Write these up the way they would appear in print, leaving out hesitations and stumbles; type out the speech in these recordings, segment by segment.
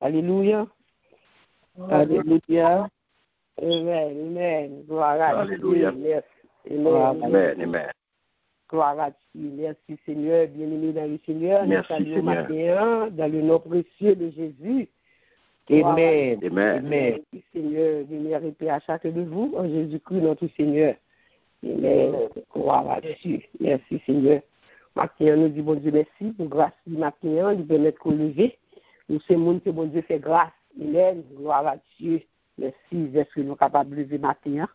Alléluia. Alléluia. Amen. Amen. Gloire à Dieu. Merci. Amen. Gloire à Dieu. Merci Seigneur. Bien-aimé dans le Seigneur. Merci Seigneur. Seigneur. Dans le nom précieux de Jésus. Amen. Merci Seigneur. Lumière et paix à chacun de vous. En Jésus-Christ, notre Seigneur. Amen. Gloire à Dieu. Merci Seigneur. Matin, nous disons bon Dieu merci pour grâce du matin, nous permettre qu'on leve. Nous c'est monde que bon Dieu fait grâce. Amen. Gloire à Dieu. Merci. Est-ce que nous sommes capables de lever matin?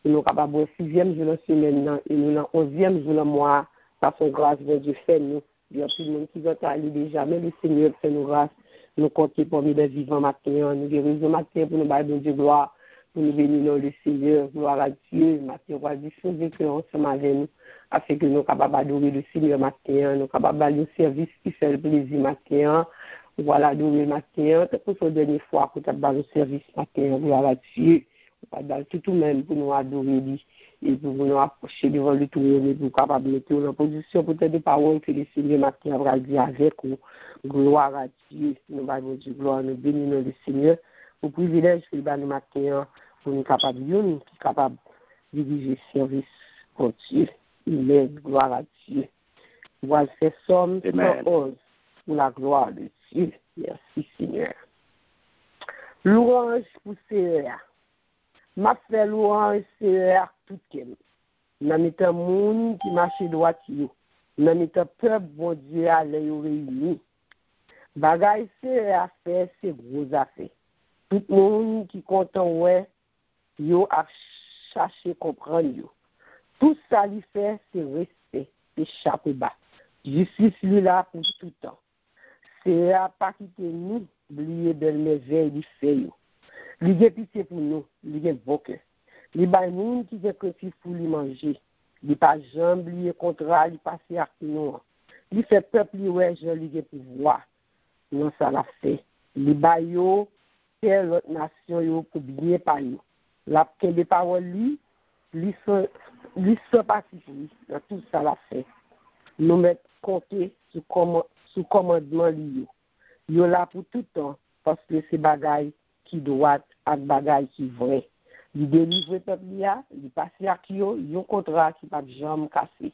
Nous sommes capables de 6e jour de la semaine et nous sommes 11e jour de mois. Par son grâce, bon Dieu fait nous. Il y a plus de monde qui va aller déjà, mais le Seigneur fait nous grâce. Nous comptons parmi les vivants matin. Nous guérissons matin pour nous battre bon Dieu gloire. Pour nous bénir le Seigneur. Gloire à Dieu. Matin, on va disposer que ensemble avec nous. Afin que nous sommes capables d'adorer le Seigneur matin. Nous sommes capables d'aller au service qui fait le plaisir matin. Voilà, adorer le matin. C'est pour la dernière fois que tu as le service matin. Gloire à Dieu. On va tout même pour nous adorer lui. Et pour nous approcher devant le trône et pour capable de mettre en position pour des paroles que le Seigneur matin va dire avec nous. Gloire à Dieu. Nous allons dire gloire, nous bénissons le Seigneur. Pour privilège que nous matin pour nous capables de diriger le service pour Dieu. Amen. Gloire à Dieu. Voilà, c'est Somme 111 pour la gloire de Dieu. Merci Seigneur. Louange pour Seigneur. M'a fait louange Seigneur tout kem. Nan mitan moun qui marche droit yo. Nan mitan peuple bon Dieu à les réunis. Bagay Seigneur fait c'est gros affaire. Tout le monde qui content ouais yo a chercher comprendre yo. Tout ça lui fait c'est respect, c'est chapeau bas. Justice lui là pour tout temps. C'est à pas quitter nous, oublier belle merveille du fait yo. Li gen pitié pour nous, li gen bon cœur. Li bay moun qui gen créatif pour lui manger. Li pas jambe lié contrat, li passer à nous. Li fait peuple li ouais, je li gen pouvoir. Non ça la fait. Li bay yo quelle autre nation yo pour bien par yo. La des paroles li sont pacifique. Tout ça la fait. Nous mettre compter sous commandement li yo. Yo là pour tout temps parce que c'est bagaille qui doit ak bagay qui vrai. Li délivre peuple là, li passe à yo, yon contrat qui pas jamais cassé.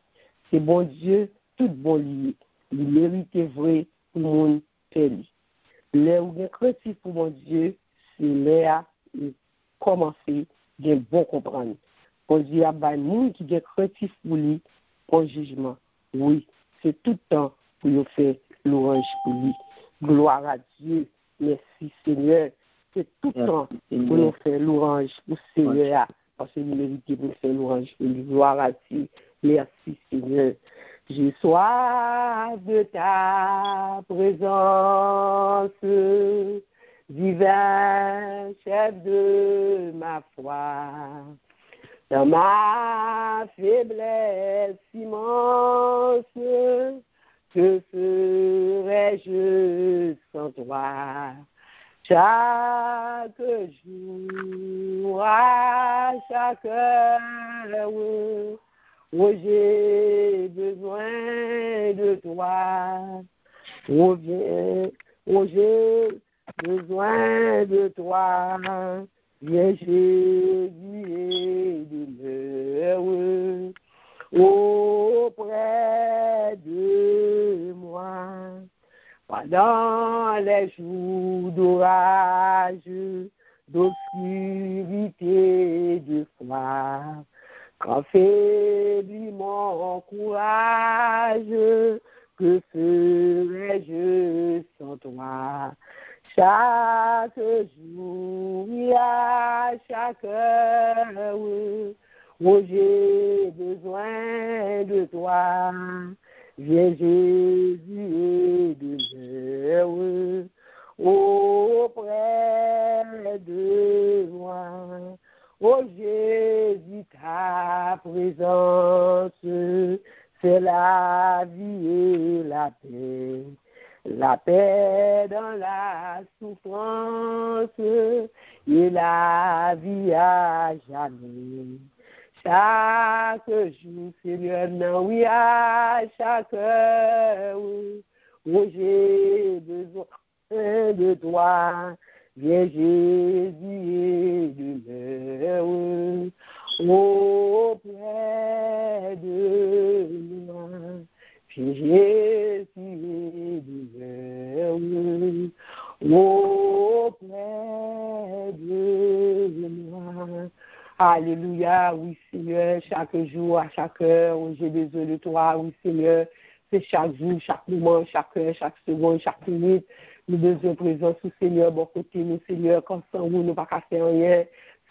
C'est bon Dieu, tout bon lié. Il mérite vrai pour moun peli. Les ou gen créatif pour mon Dieu, c'est là commencer gen bon comprendre. Bon Dieu a bay moun qui gen créatif pour lui pour jugement. Oui, c'est tout temps pour yo faire louange pour lui. Gloire à Dieu. Merci Seigneur. C'est tout le temps pour nous faire louange pour Seigneur, parce que nous méritons pour faire louange pour lui. Gloire à Dieu. Merci Seigneur. J'ai soif de ta présence, divin chef de ma foi. Dans ma faiblesse immense, que ferais-je sans toi? Chaque jour, à chaque heure, où j'ai besoin de toi, où j'ai besoin de toi, viens Jésus et demeure auprès de moi. Pendant les jours d'orage, d'obscurité, de froid, quand faiblit mon courage, que ferais-je sans toi? Chaque jour et à chaque heure, où j'ai besoin de toi, viens Jésus et demeure auprès de moi. Oh Jésus, ta présence, c'est la vie et la paix. La paix dans la souffrance et la vie à jamais. Chaque jour, Seigneur, non, oui, à chaque heure, où j'ai besoin de toi. Viens Jésus et demeure auprès de moi. Viens Jésus et demeure auprès de moi. Alléluia, oui Seigneur, chaque jour, à chaque heure, où j'ai besoin de toi, oui Seigneur, c'est chaque jour, chaque moment, chaque heure, chaque seconde, chaque minute. Nous besoin présence au Seigneur, bon côté nous, Seigneur, quand sans vous, nous pas qu'à faire rien.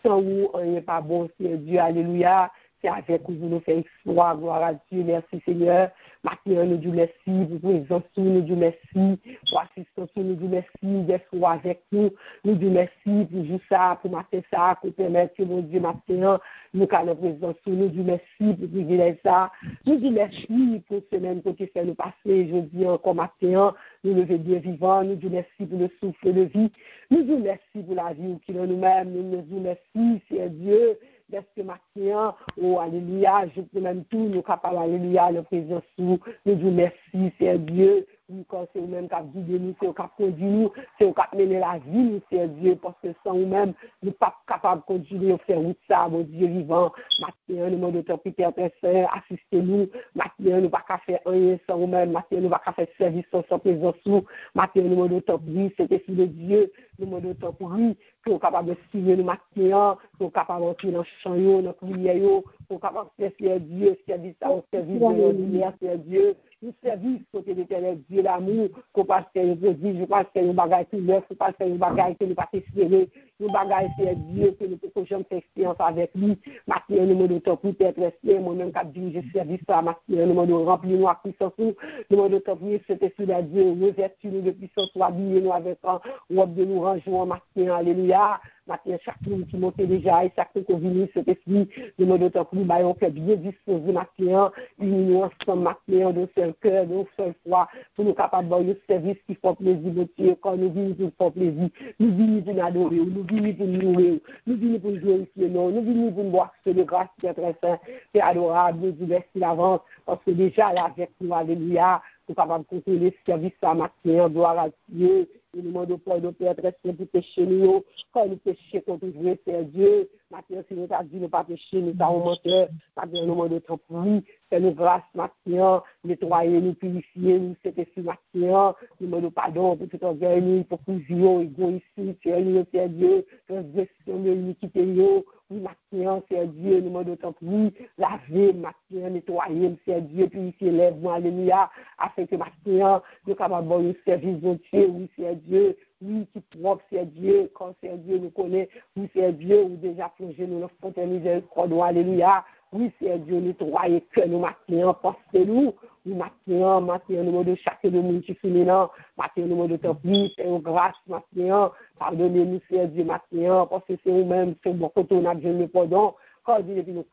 Sans vous, rien pas bon, Seigneur Dieu, alléluia. C'est avec vous nous faire exploit, gloire à Dieu, merci Seigneur. Maintenant, nous disons merci pour présence, nous disons merci pour assistance, nous disons merci d'être avec nous. Nous disons merci pour juste ça, pour matin ça, pour permettre que mon Dieu, maintenant, nous avons présence, nous disons merci pour privilège ça. Nous disons merci pour semaine que fait nous passer, je dis encore matin, nous lever bien vivants, nous disons merci pour le souffle de vie, nous disons merci pour la vie qui est en nous-mêmes, nous disons merci, c'est Dieu. Parce que matin, oh alléluia, je peux même tout, nous capables, alléluia, le présence nous disons merci, c'est Dieu. Oui, quand c'est vous-même qui a guidé nous, c'est vous qui a conduit nous, c'est vous qui a mené la vie, nous, c'est Dieu, parce que sans vous-même, nous ne sommes pas capables de continuer à faire route ça, mon Dieu vivant. Maintenant, nous demandons au Père très saint, assistez-nous. Maintenant, nous ne pouvons pas faire rien sans vous-même. Maintenant, nous ne pouvons pas faire service sans présence nous. Maintenant, nous demandons au temps, oui, c'était sous le Dieu. Nous demandons au temps, oui, que nous sommes capables de suivre nous maintenant, que nous sommes capables d'entrer dans le champ, dans la prière, que nous sommes capables de faire Dieu, service à un service de l'ordinaire, c'est Dieu. Nous service côté l'éternel Dieu l'amour, qu'on passe faire une prodige, je passe faire une bagaille tout neuf, qu'on passe faire une bagaille que nous pas espérer, une bagaille c'est Dieu, que nous pouvons jamais faire expérience avec lui. Maintenant, nous demandons temps pour être resté, moi-même qui dirige le service à maintenant, nous demandons remplir nous à puissance, nous demandons temps pour cet esprit de Dieu, nous nous de puissance, habiller nous avec un robe de nous rangeons maintenant, alléluia. Maintenant, chaque monde qui monte déjà, et chaque monde qui vient, cet esprit, nous demandons temps pour nous, on fait bien disposer maintenant, nous ensemble maintenant, d'un seul cœur, d'une seule foi, pour nous capables de faire le service qui fait plaisir, notre Dieu, quand nous venons pour faire plaisir, nous venons pour nous adorer, nous venons pour nous louer, nous venons pour nous glorifier, nous venons pour nous voir ce de grâce qui est très saint, c'est adorable, nous disons merci d'avance, parce que déjà là avec nous, alléluia, pour capable de contrôler ce service à matin, gloire à Dieu. Nous demandons pour nos pères très saints pour pécher nous. Quand nous péchons contre vrai, c'est Dieu. Maintenant, si nous avons dit ne pas pécher, nous avons menteur. Maintenant, nous demandons temps pour lui. Fais-nous grâce maintenant. Nettoyer, nous purifier, nous c'était sur maintenant. Nous demandons pardon pour tout orgueil, pour fusion, égoïsme, c'est Dieu. Transgression de l'iniquité, oui, maintenant, c'est Dieu, nous demandons tant pour lui, laver, maintenant, nettoyer, c'est Dieu, purifier lèvres, alléluia, afin que maintenant, nous capables de nous servir de Dieu, oui, c'est Dieu, oui, qui propre, c'est Dieu, quand c'est Dieu, nous connaît, oui, c'est Dieu, ou déjà plongé dans notre fontaine miséricorde, alléluia, oui, c'est Dieu, nettoyer que nous maintenant, pensez-nous, oui, maintenant, nous demandons chacun de nous qui finit là, maintenant, nous demandons tant plus, c'est une grâce, maintenant, pardonnez-nous, c'est Dieu, maintenant, parce que c'est nous-mêmes, c'est bon, quand on a besoin de pardon, quand Dieu est nous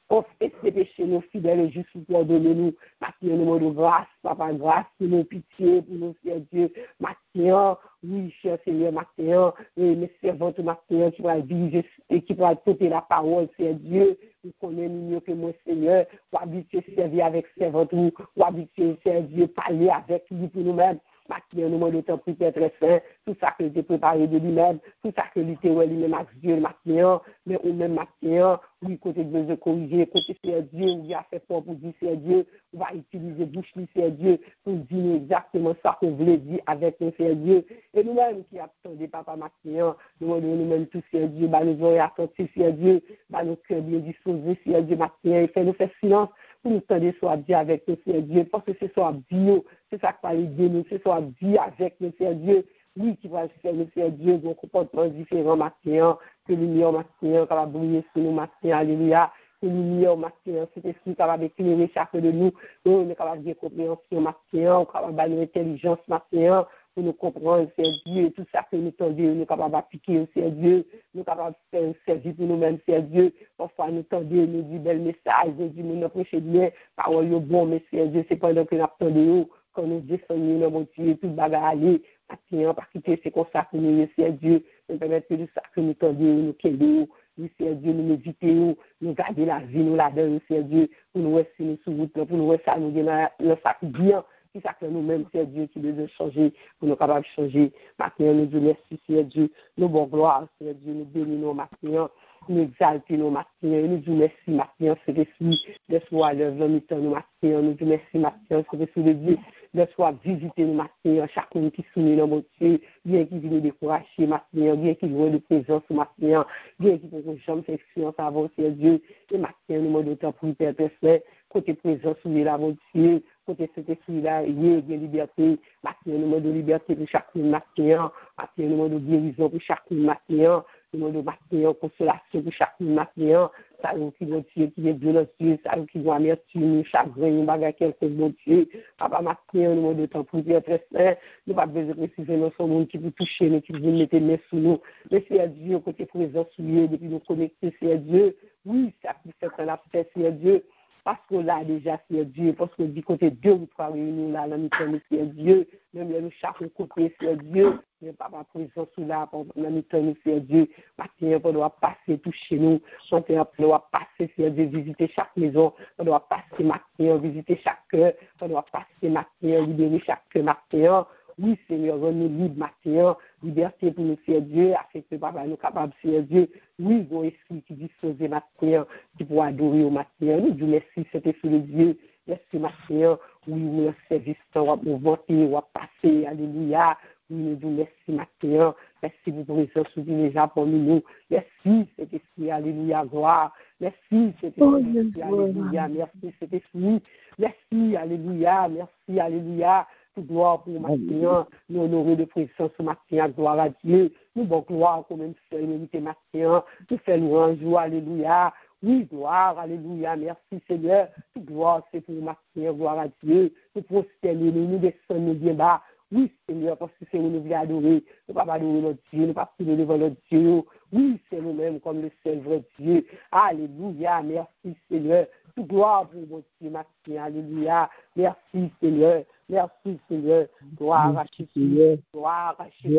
confesse les péchés, nos fidèles et justes pour pardonner nous. Maintenant, nous demandons grâce, papa, grâce pour nos pitiés, pour nos Seigneur Dieu. Maintenant, oui, cher Seigneur, maintenant, mes servantes, maintenant, qui vont vivre et qui vont porter la parole, Seigneur Dieu. Nous connaissons mieux que moi, Seigneur, pour habituer servir avec servante, pour habituer, Seigneur Dieu, parler avec lui pour nous-mêmes. Maintenant, nous demandons temps pour être très saint, tout ça que j'ai préparé de lui-même, tout ça que lui-même a Dieu maintenant, mais ou même maintenant, oui, côté de Dieu corriger, côté c'est Dieu, où il a fait fort pour dire c'est Dieu, on va utiliser bouche c'est Dieu pour dire exactement ça qu'on voulait dire avec nous c'est Dieu. Et nous-mêmes qui attendons papa maintenant, nous demandons nous-mêmes tout c'est Dieu, bah nous aurions attendu c'est Dieu, bah nos cœurs bien disposés c'est Dieu maintenant, et fait nous faire silence pour nous tendre soit Dieu avec nous c'est Dieu, parce que c'est soit Dieu, c'est ça qui va aider nous, c'est soit Dieu avec nous c'est Dieu. Oui, qui va faire nous faire Dieu, donc comportement différent matin, que lumière matin, qui va briller sur nous matin, alléluia, que lumière matin, c'est esprit qui va éclairer chacun de nous, on est capable de compréhension matin, on est capable d'avoir intelligence matin, pour nous comprendre, c'est Dieu, et tout ça que nous tendons, nous sommes capables d'appliquer, c'est Dieu, nous sommes capables de faire un service pour nous-mêmes, c'est Dieu, parfois nous tendons, nous disons bel message, nous disons, nous prêchons bien, parole bon, mais c'est Dieu, c'est pendant que nous attendons, quand nous descendons dans mon Dieu, tout bagarre aller, maintenant, parce que c'est comme ça que nous, c'est Dieu, nous permettre de ça que nous tendons, nous quédons, nous, c'est Dieu, nous méditons, nous garder la vie, nous la donner, c'est Dieu, pour nous rester nous sous route, pour nous rester, nous donner le sac bien, qui ça que nous-mêmes, c'est Dieu qui nous a changé, pour nous capables de changer. Maintenant, nous disons merci, c'est Dieu, nous bon gloire, c'est Dieu, nous bénissons maintenant, nous exaltons maintenant, nous disons merci maintenant, c'est Esprit, de soi, l'œuvre, nous disons maintenant, nous disons merci maintenant, c'est Esprit de Dieu, de soi, visiter nous maintenant, chacun qui soumet dans mon Dieu, bien qui vient décourager maintenant, bien qui vient de présence maintenant, bien qui pour jamais faire expérience avant, c'est Dieu, et maintenant, nous demandons d'autant pour Père Saint, côté présence, soumis là, mon Dieu, côté cet esprit-là, il y a une liberté, maintenant, nous demandons liberté pour chacun maintenant, maintenant, nous demandons guérison pour chacun maintenant, nous demandons maintenant consolation pour chacun maintenant, ça nous qui mon Dieu, qui est violent, ça nous qui doit amertume, chagrin, nous bagarre quelque mon Dieu, papa maintenant, nous demandons d'autant pour Père Saint, nous pas besoin de préciser dans son monde qui peut toucher nous, qui peut mettre les mains sous nous, mais c'est Dieu, côté présence, depuis nous connecter, c'est Dieu, oui, ça peut faire la paix, c'est Dieu. Parce que là, déjà, c'est Dieu. Parce que du côté 2 ou 3 réunions, là, nous sommes, c'est Dieu. Même là, nous chaque côté, c'est Dieu. Mais papa, présence là, nous sommes, c'est Dieu. Maintenant, on doit passer tout chez nous. On doit passer, c'est Dieu, visiter chaque maison. On doit passer maintenant, visiter chaque cœur. On doit passer maintenant, libérer chaque cœur maintenant. Oui, Seigneur, rends-nous libres maintenant, liberté pour nous faire Dieu, afin que papa nous capable de faire Dieu. Oui, bon esprit qui dispose maintenant, qui pourra adorer au matin. Nous disons merci, c'est esprit de Dieu. Merci matin, oui, nous service, on va vanter, on va passer, alléluia. Oui, nous disons merci matin, merci pour votre présence déjà pour nous. Merci, cet esprit, alléluia, gloire. Merci, cet esprit, alléluia, merci, cet esprit. Merci, alléluia, merci, alléluia. Gloire pour matin, nous honorer de présence ce matin, gloire à Dieu. Nous bon gloire comme même seul mérité matin, nous faisons louange, alléluia. Oui, gloire, alléluia, merci Seigneur. Toute gloire, c'est pour matin, gloire à Dieu. Nous prosternons, nous descendons bien bas. Oui, Seigneur, parce que c'est nous qui adorer. Nous ne pas adorer notre Dieu, nous ne pas prier devant notre Dieu. Oui, c'est nous-mêmes comme le seul vrai Dieu. Alléluia, merci Seigneur. Toute gloire pour votre Dieu, matin, alléluia. Merci Seigneur. Merci Seigneur, gloire à Jésus, gloire à Jésus,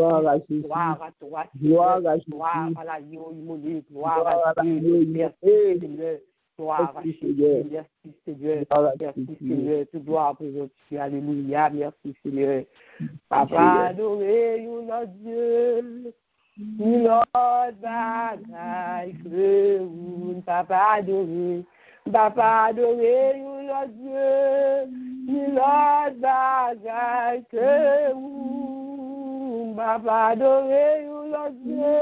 gloire à toi, gloire à la immolée, gloire à Dieu, merci Seigneur, gloire à Jésus, merci Seigneur, merci Seigneur, toute gloire pour votre Dieu, alléluia, merci Seigneur. Papa adoré, notre Dieu, notre bagaille, papa adoré. Papa adoré, notre Dieu, notre bagaille que vous. Papa adoré, notre Dieu,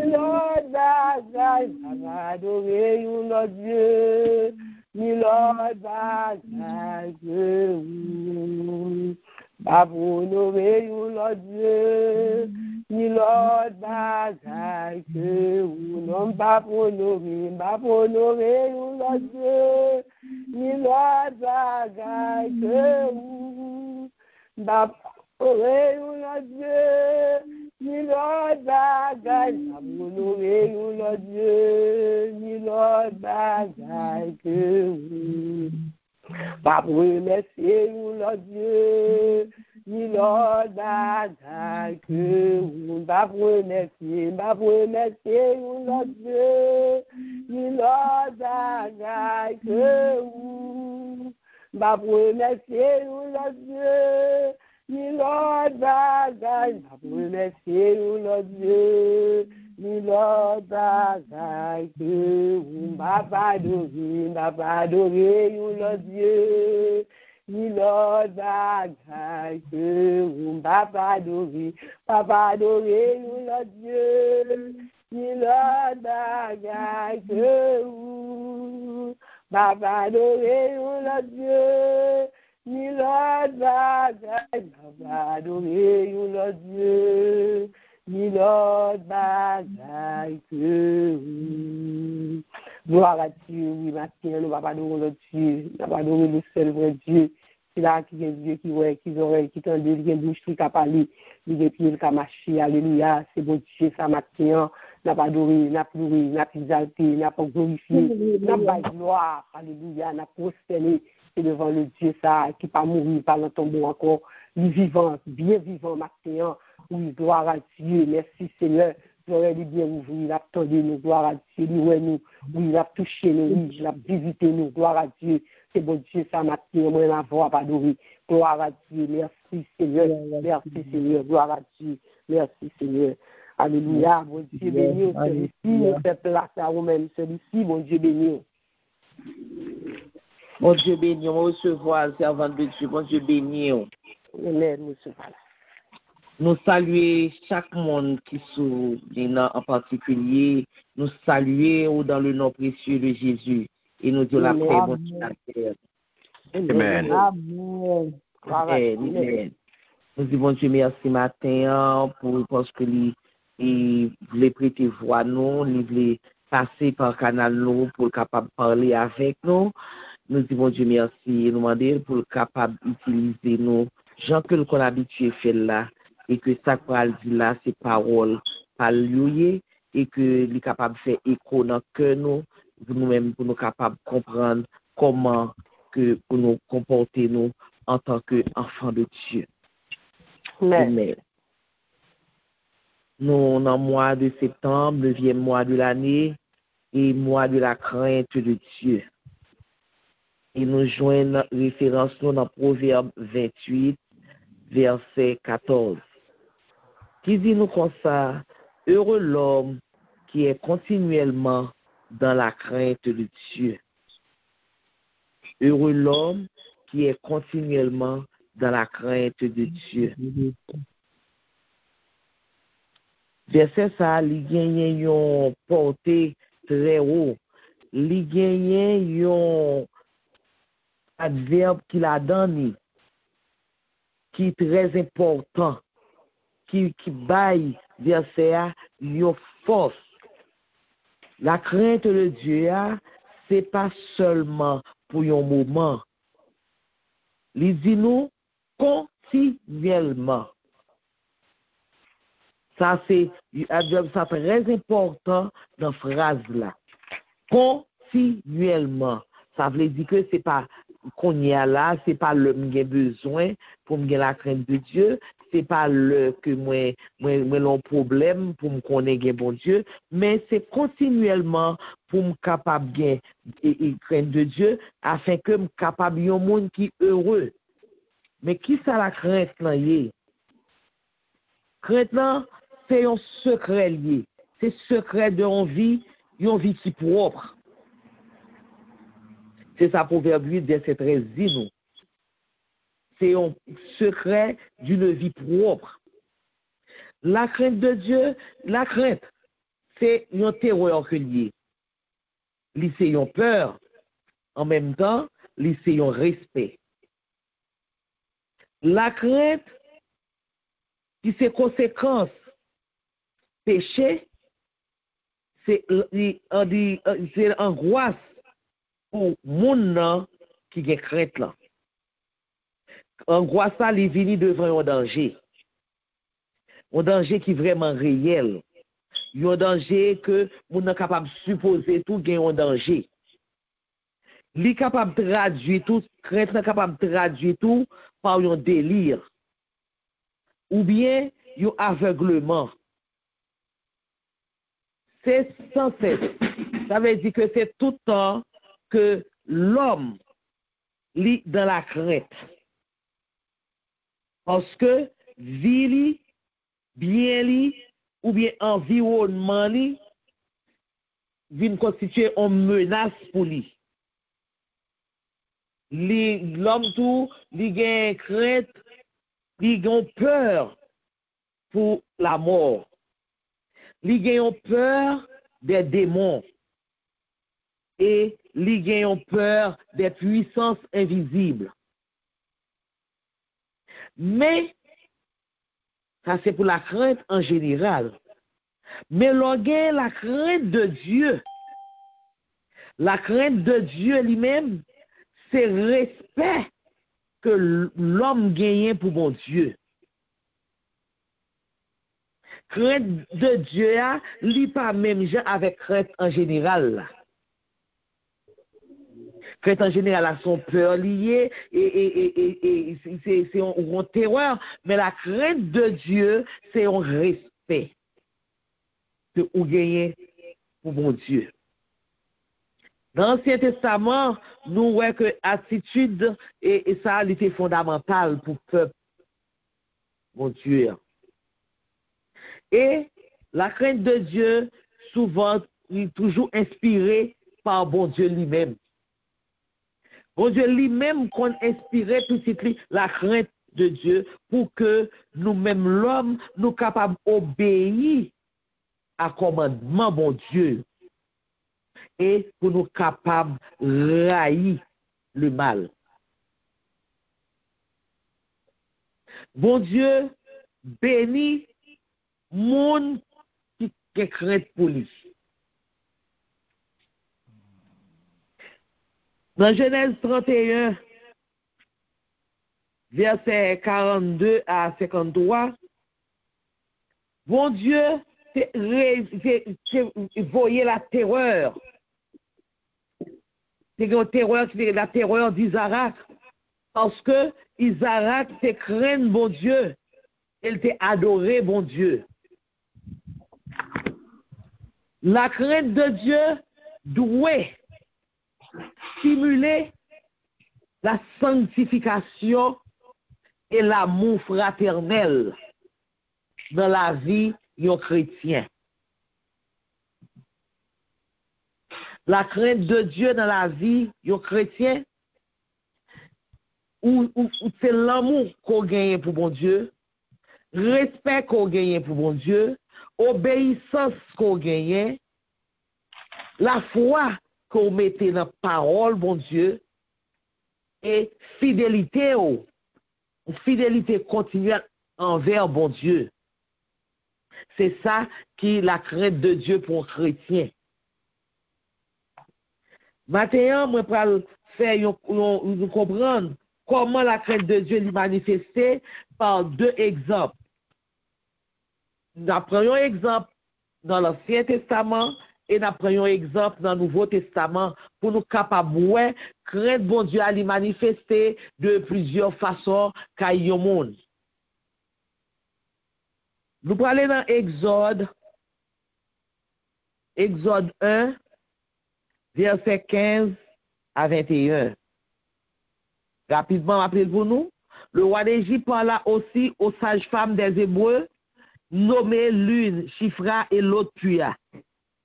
notre bagaille. Papa adoré, notre Dieu, notre bagaille que vous. Papa honoré, notre Dieu, notre bagaille que vous. Non, papa honoré, notre Dieu, notre bagaille que vous. Papa honoré, notre Dieu, notre bagaille. Papa honoré, notre Dieu, notre bagaille que vous. Papa remercier notre Dieu, ni notre bagaille que vous. Papa remercier notre Dieu, ni notre bagaille que vous. Papa remercier notre Dieu, ni notre bagaille. Papa remercier notre Dieu, ni notre bagaille que vous. Papa adorer notre Dieu, ni notre bagaille que vous. Papa adorer notre Dieu, ni notre bagaille que vous. Papa adorer notre Dieu, ni notre bagaille. Papa adorer notre Dieu, ni notre bagaille que vous. Gloire à Dieu, oui, matin, nous ne pas adorer notre Dieu, nous pas adorer le seul vrai Dieu. C'est là qui est Dieu qui voit, qui oreilles, qui tend, qui a bouche, qui a parlé, qui a pied, qui a marché, alléluia, c'est bon Dieu, ça matin, n'a pas adoré, n'a pleuré, n'a pas exalté, n'a pas glorifié, n'a pas gloire, alléluia, n'a prosterné, c'est devant le Dieu ça, qui pas mourir, pas dans tombeau encore, il vivant, bien vivant matin, oui, gloire à Dieu, merci Seigneur. l'oreille est bien ouverte, il a tendu nous, gloire à Dieu, oui, il a touché nous, il a visité nous, gloire à Dieu. C'est bon Dieu, ça m'a tiré, moi, la voix, pas d'oreille. Gloire à Dieu, merci Seigneur, merci Seigneur, gloire à Dieu, merci Seigneur. Alléluia, bon Dieu béni, celui-ci, nous fait place à vous-même, celui-ci, bon Dieu béni. Mon Dieu béni, on recevoir, servant de Dieu, mon Dieu béni. Amen, monsieur. Nous saluer chaque monde qui sont en particulier, nous saluer dans le nom précieux de Jésus et nous disons la paix, mon Dieu, la terre. Amen. Amen. Amen. Nous disons Dieu merci matin parce que il voulait prêter voix nous, il voulait passer par canal nous pour capable parler avec nous. Nous disons Dieu merci et nous demander pour capable utiliser nous gens que nous habitué faire là et que ça qu'on dit là c'est parole pas lié et que il capable faire écho dans cœur nous pour nous-mêmes pour nous capable comprendre comment que pour nous comporter nous en tant que enfants de Dieu. Amen. Nous, dans le mois de septembre, 9e mois de l'année, et mois de la crainte de Dieu. Et nous joignons référence dans Proverbe 28, verset 14. Qui dit nous comme ça, heureux l'homme qui est continuellement dans la crainte de Dieu. Heureux l'homme qui est continuellement dans la crainte de Dieu. Verset ça, il gagne une portée très haut. Il gagne un adverbe qu'il a donné, qui est très important, qui baille verset a une force. La crainte de Dieu, c'est pas seulement pour un moment. Il dit nous continuellement. Ça, c'est ça très important dans la phrase là. Continuellement. Ça veut dire que c'est pas qu'on y a là, c'est pas le m'ai besoin pour me la crainte de Dieu, c'est pas le que moi l'on problème pour me connaître bon Dieu, mais c'est continuellement pour me capable bien et crainte de Dieu afin que me capable un monde qui heureux. Mais qui ça la crainte là y? Crainte là c'est un secret lié. C'est secret de une vie qui propre. C'est ça Proverbe 8, verset 13 dit nous. C'est un secret d'une vie propre. La crainte de Dieu, la crainte, c'est une terreur que lié. C'est une peur. En même temps, c'est un respect. La crainte, qui c'est conséquence péché, c'est l'angoisse pour moun qui a crainte là. Angoisse ça li vini devant un danger. Un danger qui est vraiment réel. Un danger que moun nan capable supposer tout gain un danger. Li capable traduire tout crainte nan capable traduire tout par un délire ou bien un aveuglement. C'est sans cesse. Ça veut dire que c'est tout le temps que l'homme lit dans la crainte. Parce que vie li, bien li, ou bien environnement li, vient constituer une menace pour lui. L'homme tout, il a crainte, il a peur pour la mort. Il a peur des démons. Et il a peur des puissances invisibles. Mais, ça c'est pour la crainte en général. Mais la crainte de Dieu. La crainte de Dieu lui-même, c'est le respect que l'homme gagne pour mon Dieu. Crainte de Dieu, n'est pas même avec crainte en général. Crainte en général, à son peur liée et c'est une terreur, mais la crainte de Dieu, c'est un respect. que vous gagnez pour bon Dieu. Dans l'Ancien Testament, nous voyons que l'attitude et ça a été fondamental pour le peuple, mon Dieu. Et la crainte de Dieu, souvent, est toujours inspirée par bon Dieu lui-même. Bon Dieu lui-même qu'on inspiré petit la crainte de Dieu pour que nous-mêmes, l'homme, nous capables d'obéir à commandement, bon Dieu. Et pour nous capables de railler le mal. Bon Dieu bénit monde qui craint pour lui. Dans Genèse 31, versets 42 à 53, bon Dieu voyait la terreur. C'est la terreur d'Isaac. Parce que Isaac te craint bon Dieu. Il t'a adoré bon Dieu. La crainte de Dieu doit stimuler la sanctification et l'amour fraternel dans la vie d'un chrétien. La crainte de Dieu dans la vie d'un chrétien, ou c'est l'amour qu'on gagne pour bon Dieu, respect qu'on gagne pour bon Dieu, obéissance qu'on gagne, la foi qu'on mette dans la parole, bon Dieu, et fidélité continuelle envers bon Dieu. C'est ça qui est la crainte de Dieu pour un chrétien. Maintenant, je vais faire nous comprendre comment la crainte de Dieu est manifestée par deux exemples. Nous prenons un exemple dans l'Ancien Testament et nous prenons un exemple dans le Nouveau Testament pour nous capables de craindre bon Dieu à lui manifester de plusieurs façons qu'à y monde. Nous parlons dans Exode 1, verset 15 à 21. Rapidement, rappelez pour nous. Le roi d'Égypte parla aussi aux sages-femmes des Hébreux, nommées l'une Shifra et l'autre Puya.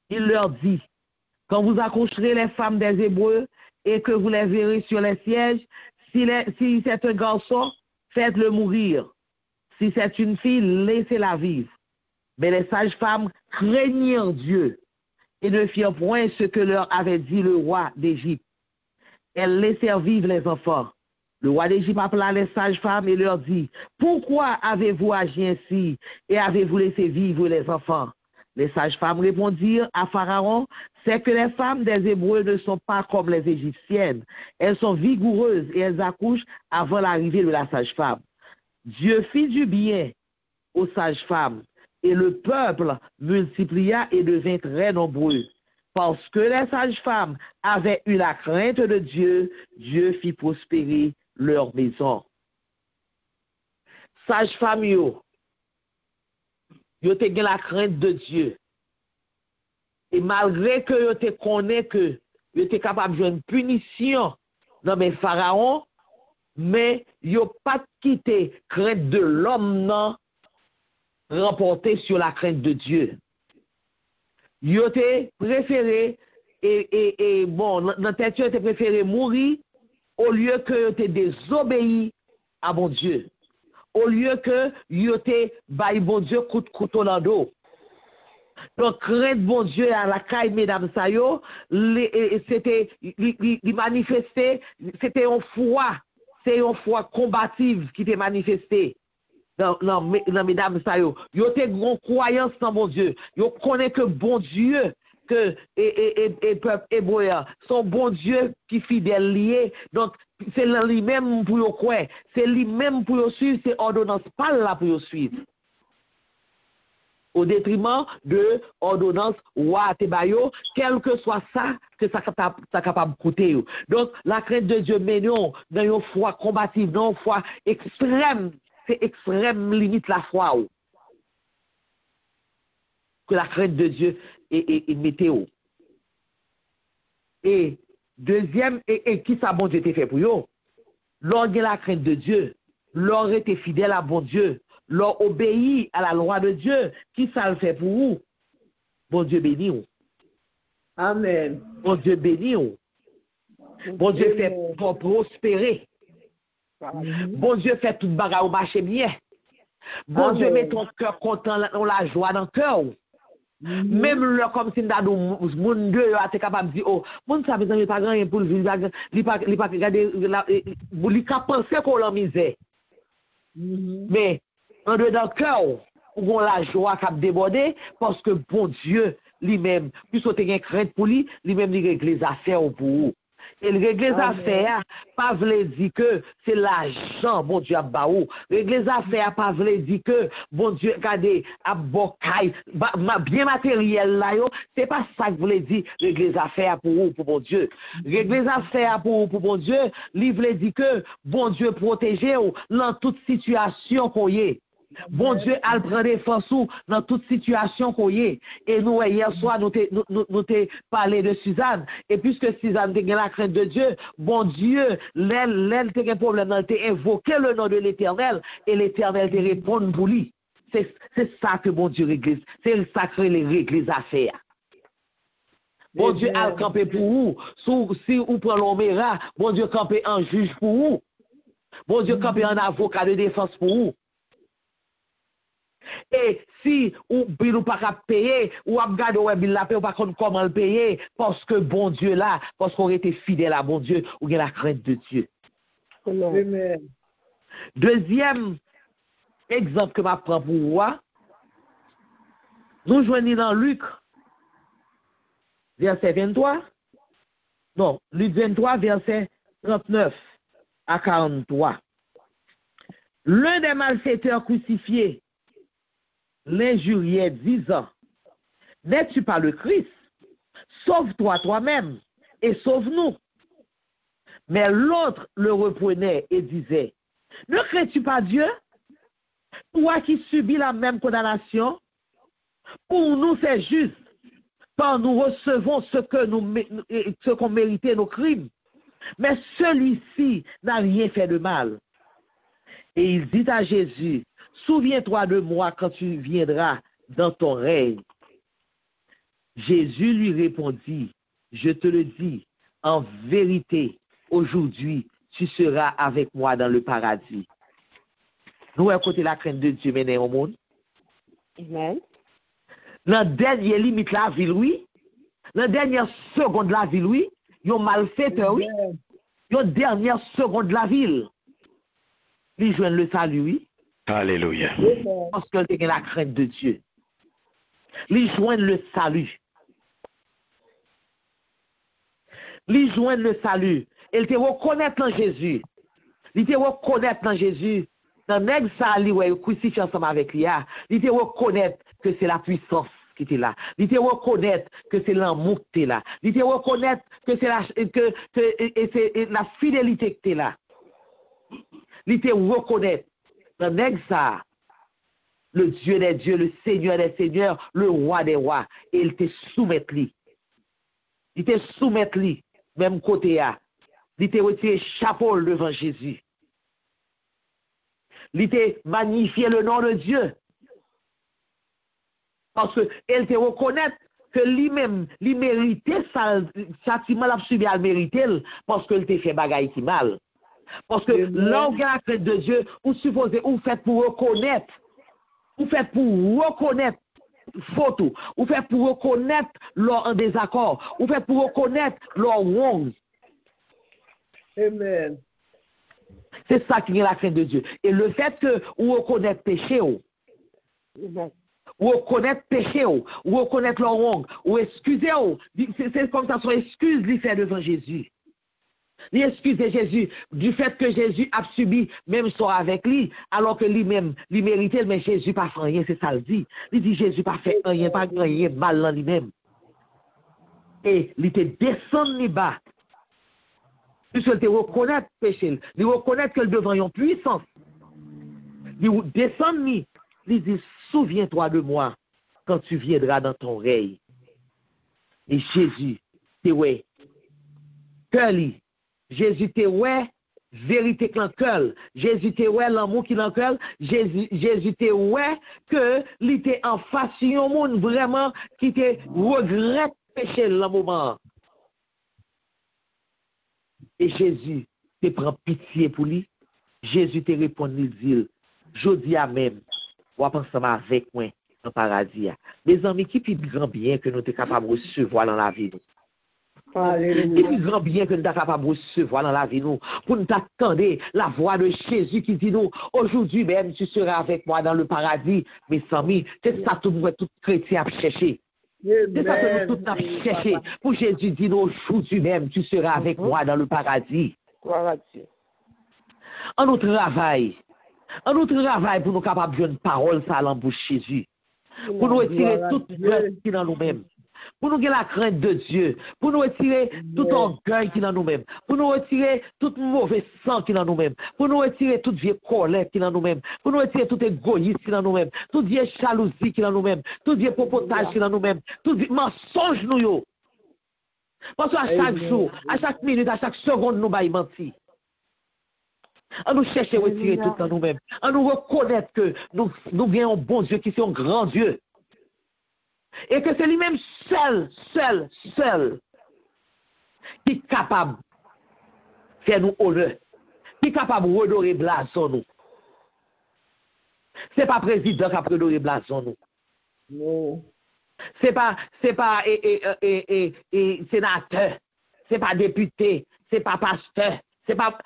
Il leur dit, quand vous accoucherez les femmes des Hébreux et que vous les verrez sur les sièges, si c'est un garçon, faites-le mourir. Si c'est une fille, laissez-la vivre. Mais les sages-femmes craignirent Dieu et ne firent point ce que leur avait dit le roi d'Égypte. Elles laissèrent vivre les enfants. Le roi d'Égypte appela les sages-femmes et leur dit, pourquoi avez-vous agi ainsi et avez-vous laissé vivre les enfants? Les sages-femmes répondirent à Pharaon, c'est que les femmes des Hébreux ne sont pas comme les Égyptiennes. Elles sont vigoureuses et elles accouchent avant l'arrivée de la sage-femme. Dieu fit du bien aux sages-femmes et le peuple multiplia et devint très nombreux. Parce que les sages-femmes avaient eu la crainte de Dieu, Dieu fit prospérer leur maison. Sages-femmes, yo te gen la crainte de Dieu. Et malgré que yo te connaît que yo te capable de une punition dans mes pharaons, mais yo pas quitté crainte de l'homme non remporté sur la crainte de Dieu. Yo te préféré et bon dans tête yo te préféré mourir au lieu que yo te désobéi à mon Dieu. Au lieu que yo te bail bon Dieu coup de couteau dans dos. Donc crainte bon Dieu à la caille mesdames ça yo, c'était manifesté, c'était une foi, c'est une foi combative qui t'est manifestée. Non, mesdames ça yo te grand croyance dans bon Dieu. Yo connaît que bon Dieu que et peuple hébreu son bon Dieu qui fidèle lié. Donc c'est lui-même pour yo croire, c'est lui-même pour yo suivre, c'est ordonnance pas là pour yo suivre. Au détriment de ordonnance roi Tebayo, quel que soit ça que ça capable coûter. Donc la crainte de Dieu mène dans une foi combative, dans une foi extrême, c'est extrême limite la foi. que la crainte de Dieu est météo. Et deuxième, et qui ça bon Dieu t'a fait pour eux? L'on a la crainte de Dieu, l'on était fidèle à bon Dieu, l'on obéit à la loi de Dieu, qui ça le fait pour vous? Bon Dieu bénit vous. Amen. Bon Dieu bénit vous. Bon Dieu fait pour prospérer. Bon Dieu fait toute bagarre au marché bien. Bon Dieu met ton cœur content, la joie dans le cœur. Même là, comme si nous monde Dieu était capable de dire, oh, mon ça besoin pas rien pour lui, il pas regarder, il pas penser qu'on la misère. Mais en dedans le cœur, on la joie qui a débordé parce que bon Dieu lui-même, puisque tu as crainte pour lui, lui-même il règle les affaires pour vous. Et régler les affaires, pas veut dire que c'est l'argent, bon Dieu, à baou. Régler les affaires, pas veut dire que, bon Dieu, regardez, à bocaille, bien matériel là, c'est pas ça que veut dire régler les affaires pour vous, pour bon Dieu. Régler les affaires pour bon Dieu, il veut dire que, bon Dieu, protégez vous dans toute situation qu'on y est. Bon Dieu, elle prend défense dans toute situation qu'on y est. Et nous, hier soir, nous t'ai parlé de Suzanne. Et puisque Suzanne a la crainte de Dieu, bon Dieu, l'elle a un problème, elle t'a invoqué le nom de l'Éternel. Et l'Éternel te répond pour lui. C'est ça que bon Dieu règle. C'est ça que règle les affaires. Bon Dieu a campé pour vous. Si vous prenez l'oméra, bon Dieu campé en juge pour vous. Bon Dieu campé en avocat de défense pour vous. Et si ou bill ou pas payer, ou regarder ou bill la payer, ou pas comment le payer, parce que bon Dieu là, parce qu'on était fidèle à bon Dieu, ou bien la crainte de Dieu. Amen. Deuxième exemple que je prends pour vous, nous joignons dans Luc, verset 23. Non, Luc 23, verset 39 à 43. L'un des malfaiteurs crucifiés l'injuriait, disant, n'es-tu pas le Christ? Sauve-toi toi-même et sauve-nous. Mais l'autre le reprenait et disait, ne crains-tu pas Dieu? Toi qui subis la même condamnation, pour nous c'est juste, car nous recevons ce qu'on méritait nos crimes. Mais celui-ci n'a rien fait de mal. Et il dit à Jésus, souviens-toi de moi quand tu viendras dans ton règne. Jésus lui répondit, je te le dis, en vérité, aujourd'hui, tu seras avec moi dans le paradis. Nous, à côté la crainte de Dieu, mener au monde. Amen. La dernière limite la ville, oui. La dernière seconde de la ville, oui. Ils ont malfaiteur, oui. Ils ont dernière seconde de la ville. Ils joignent le salut, oui. Alléluia. Parce qu'ils ont la crainte de Dieu. Ils joignent le salut. Ils joignent le salut. Ils te reconnaissent dans Jésus. Ils te reconnaissent dans Jésus. Dans nèg ça li ouais crucifié ensemble avec lui. Ils te reconnaissent que c'est la puissance qui était là. Ils te reconnaissent que c'est l'amour qui était là. Ils te reconnaissent que c'est la fidélité qui était là. Ils te reconnaissent dans nèg ça le Dieu des dieux, le Seigneur des seigneurs, le roi des rois, et il te soumet lui. Il te soumet lui, même côté là. Il te retiré chapeau devant Jésus. Il te magnifié le nom de Dieu. Parce qu'elle te reconnaît que lui-même, il méritait ça, châtiment l'a subi à le mériter, parce qu'il te fait bagaille qui mal. Parce que l'organe la crainte de Dieu, ou supposez, ou fait pour reconnaître, ou fait pour reconnaître photo, ou fait pour reconnaître leur en désaccord, ou fait pour reconnaître leur wrong. Amen. C'est ça qui est la crainte de Dieu. Et le fait que vous reconnaissez péché, vous reconnaissez péché, vous reconnaissez leur wrong, ou excusez, c'est comme ça, son excuse lui fait devant Jésus. Il excuse Jésus du fait que Jésus a subi même sort avec lui, alors que lui-même, il méritait, mais Jésus pas fait rien, c'est ça le dit. Il dit Jésus pas fait rien, pas rien mal dans lui-même. Et il te descend bas. Puisqu'il te reconnaît péché, il reconnaît que devant une puissance. Il descend, il dit souviens-toi de moi quand tu viendras dans ton règne. Et Jésus, t'es ouais, cœur li. Jésus t'es ouais, vérité qui dans cœur. Jésus t'es ouais, l'amour qui dans le cœur. Jésus t'es ouais, que li t'es en face sur un monde vraiment qui te regrette péché le moment. Et Jésus te prend pitié pour lui. Jésus te répond, il dit, je dis à même, ou ensemble avec moi dans le paradis. Mes amis, qui est plus grand bien que nous sommes capables de recevoir dans la vie? Qui est plus grand bien que nous sommes capables de recevoir dans la vie? Nous, pour nous attendre la voix de Jésus qui dit nous, aujourd'hui même, tu seras avec moi dans le paradis. Mes amis, c'est ça tout chrétien a cherché. C'est ça que nous tous avons cherché. Pour Jésus dit nous, aujourd'hui même, tu seras avec moi dans le paradis. En nous travail pour nous capables de une parole ça en bouche Jésus. Pour nous retirer toute peur qui est dans nous-mêmes. Pour nous gagner la crainte de Dieu. Pour nous retirer tout orgueil qui est dans nous-mêmes. Pour nous retirer tout mauvais sang qui est dans nous-mêmes. Pour nous retirer toute vieille colère qui est dans nous-mêmes. Pour nous retirer tout égoïsme qui est dans nous-mêmes. Toute vieille jalousie qui est dans nous-mêmes. Tout vieille popotage qui est dans nous-mêmes. Tout mensonge nous yo. Parce qu'à chaque jour, à chaque minute, à chaque seconde, nous baillons mentir. On nous cherche à retirer tout dans nous-mêmes. On nous reconnaître que nous avons un bon Dieu qui est un grand Dieu. Et que c'est lui-même seul, qui est capable de faire nous honneur, qui est capable de redorer blason nous. Ce n'est pas président qui a redoré blason nous. Non. C'est pas sénateur, c'est pas député, c'est pas pasteur. C'est pas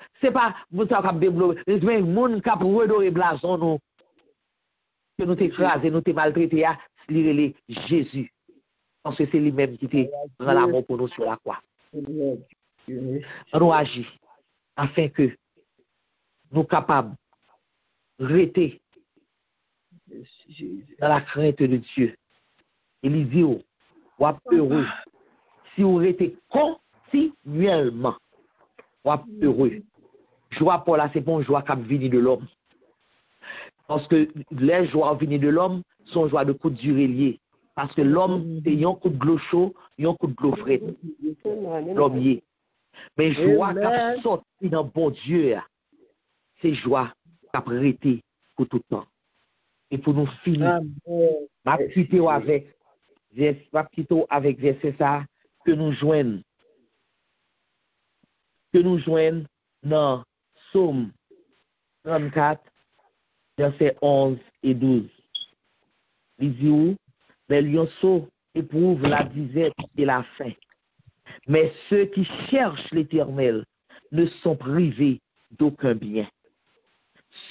vous savez développer, mais monde qui a redorer blason nous. Que nous t'écraser, nous t'es maltraité à lire Jésus. Parce que c'est lui-même qui te rend l'amour pour nous sur la croix. On nous agit afin que nous capables de rester dans la crainte de Dieu. Il dit, vous êtes heureux si vous restez continuellement. Vous êtes heureux. Joie pour la c'est bon joie qui vient de l'homme. Parce que les joies venues de l'homme sont joies de coup de durée liées. Parce que l'homme, c'est un coup de l'eau chaud, un coup de l'eau frette. L'homme y est. Mais joie qui a sorti dans bon Dieu, c'est joie qui a prêté pour tout le temps. Et pour nous finir, ma petite avec verset ça, que nous joignons dans Psaume 34, versets 11 et 12. Il dit où? Les lionceaux éprouvent la disette et la faim. Mais ceux qui cherchent l'Éternel ne sont privés d'aucun bien.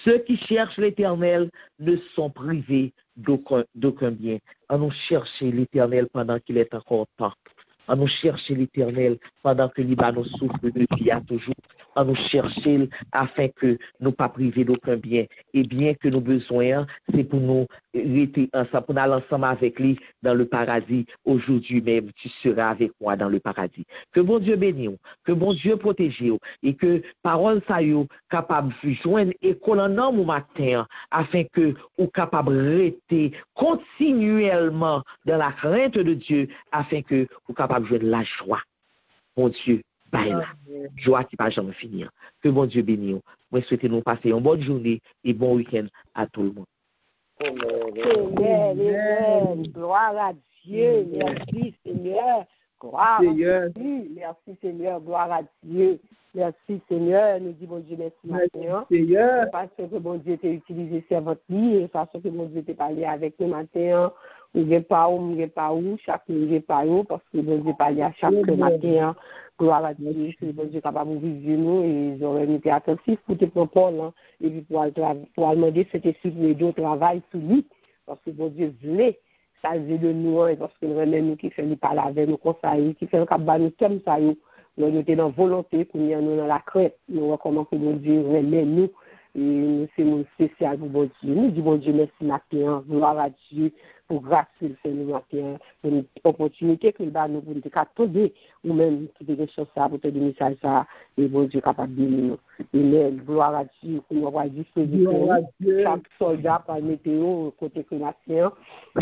Ceux qui cherchent l'Éternel ne sont privés d'aucun bien. Allons chercher l'Éternel pendant qu'il est encore temps. Allons chercher l'Éternel pendant que nous souffre de vie à toujours. À nous chercher afin que nous ne pas privés d'aucun bien. Et bien que nous besoin, c'est pour nous rester ensemble, pour aller ensemble avec lui dans le paradis. Aujourd'hui même, tu seras avec moi dans le paradis. Que bon Dieu bénisse, que bon Dieu protège, et que parole ça yo capable de joindre école en homme au matin, afin que vous capable de rester continuellement dans la crainte de Dieu, afin que vous capable de joindre la joie. Mon Dieu. Joie qui ne va jamais finir. Que bon Dieu bénisse. Moi, souhaite nous passer une bonne journée et bon week-end à tout le monde. Amen. Gloire à Dieu. Merci Seigneur. Gloire à Dieu. Merci Seigneur. Gloire à Dieu. Merci Seigneur. Nous disons bon Dieu merci matin. Seigneur. Parce que bon Dieu t'a utilisé servante et parce que bon Dieu t'a parlé avec nous matin. Nous ne pas où, chaque nous pas où, parce que bon Dieu parle à chaque matin. Gloire à Dieu, c'est bon Dieu capable de vivre nous et j'aurais été attentif pour te propos et puis pour demander c'était sur les deux travail sur lui, parce que bon Dieu voulait ça de nous et parce que nous qui fait nous parler avec nous conseiller, qui fait le cap nous comme ça nous sommes dans volonté pour nous dans la crainte, nous recommandons que bon Dieu remet nous et nous c'est mon spécial pour bon Dieu. Nous disons bon Dieu merci matin, gloire à Dieu. pour grâce qu'il fait nous matin, pour une opportunité qu'il va nous pour nous tomber, ou même qui des choses ça, pour te donner message ça, et bon Dieu capable de nous. Amen. Gloire à Dieu, pour nous avoir disposé chaque soldat par météo, côté chrétien,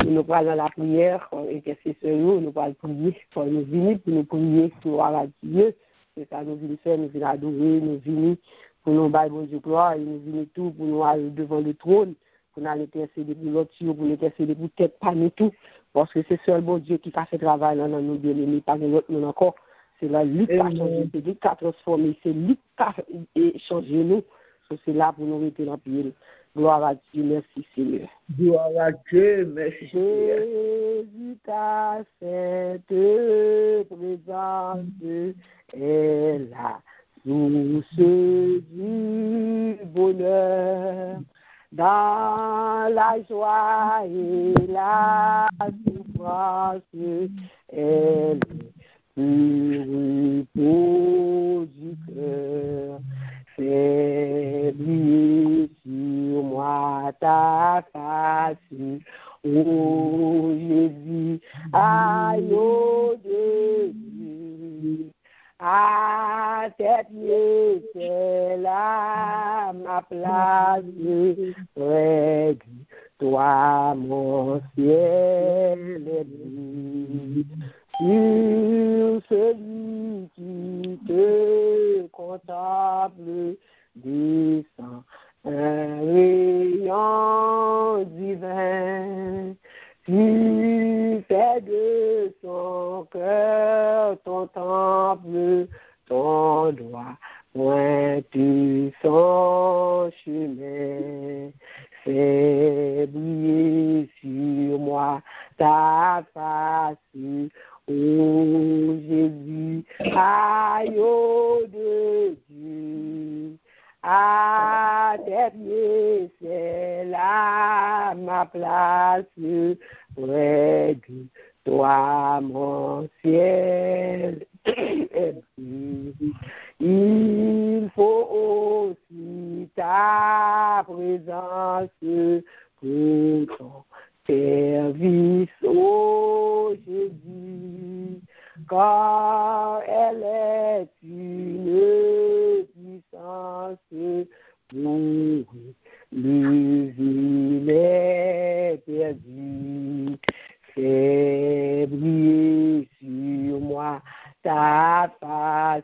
nous parlons dans la prière, intercesseur, nous parlons prier, pour nous venir, pour nous prier, gloire à Dieu. C'est ça, nous venons faire, nous venons adorer, nous venons pour nous bailler bon Dieu gloire, et nous venons tout pour nous aller devant le trône, pour nous intercéder pour l'autre, pour nous intercéder pour tête, pas nous tout, parce que c'est seul bon Dieu qui fait ce travail dans nous bien-aimés, pas l'autre nous encore. C'est là lui qui a changé, c'est lui qui a transformé, c'est lui qui a changé nous. C'est là pour nous rester dans le pied. Gloire à Dieu, merci Seigneur. Gloire à Dieu, merci. Jésus, ta sainte présence est la source du bonheur. Dans la joie et la souffrance, elle est le repos du cœur. Fais briller sur moi ta face, ô Jésus, aïe ô Jésus, à tes pieds c'est là ma place, près de toi mon ciel est bleu. Sur celui qui te contemple, descend un rayon divin. Tu fais de son cœur ton temple, ton doigt pointe son chemin. Fais briller sur moi ta face, ô Jésus, aïe ô de Dieu, à tes pieds c'est là ma place, près de toi mon ciel est bleu. Il faut aussi ta présence pour ton service, ô Jésus, car elle est une puissance pour lever les perdus. Fais briller sur moi ta face,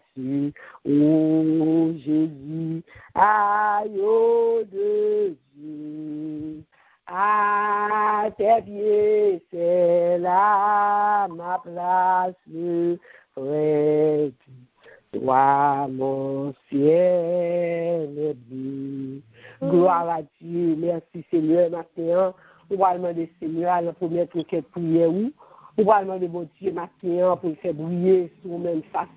ô Jésus, aïe ô de Dieu. À tes pieds, c'est là ma place, près de toi mon ciel est bleu. Gloire à Dieu, merci Seigneur, matin. On va demander Seigneur, la première prière où on va demander bon Dieu matin pour faire briller sur même face.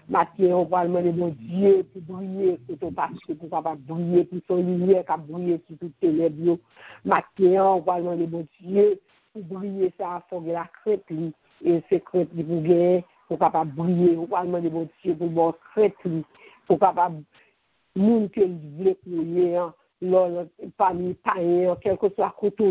Matin, on va demander bon Dieu pour briller sur ton pasteur, pour capable briller, pour son lumière, qui briller sur toutes tes ténèbres. Matin, on va demander bon Dieu pour briller ça à fond de la crête, et c'est crête qui pour gagner, pour capable briller. On va demander bon Dieu pour bon crête, pour capable monde que veut prier, parmi païens, quel que soit côté,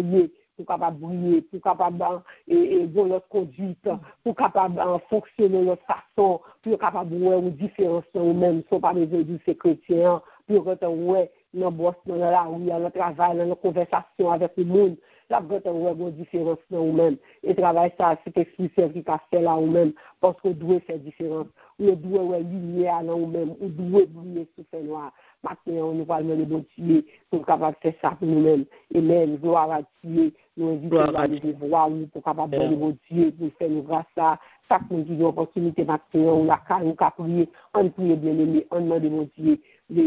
pour capable briller, pour capable et notre conduite, pour capable fonctionner notre façon, pour capable voir une différence ou même sont pas besoin de ces chrétiens, pour que ouais dans boss dans la rue, dans le travail, dans la conversation avec le monde, là que ouais une différence ou même et travail ça c'est exclusif qui a fait là ou même parce que doit faire différence, ou doit ouais lumière là ou même ou doit briller sur fait noir. Maintenant, nous allons demander bon Dieu pour capable faire ça pour nous-mêmes. Et même, gloire à Dieu, nous invitons à nous voir pour capable demander bon Dieu pour faire nous grâce à chaque monde qui a une opportunité maintenant, on a qu'à nous prier, on prie bien aimé, on demande bon Dieu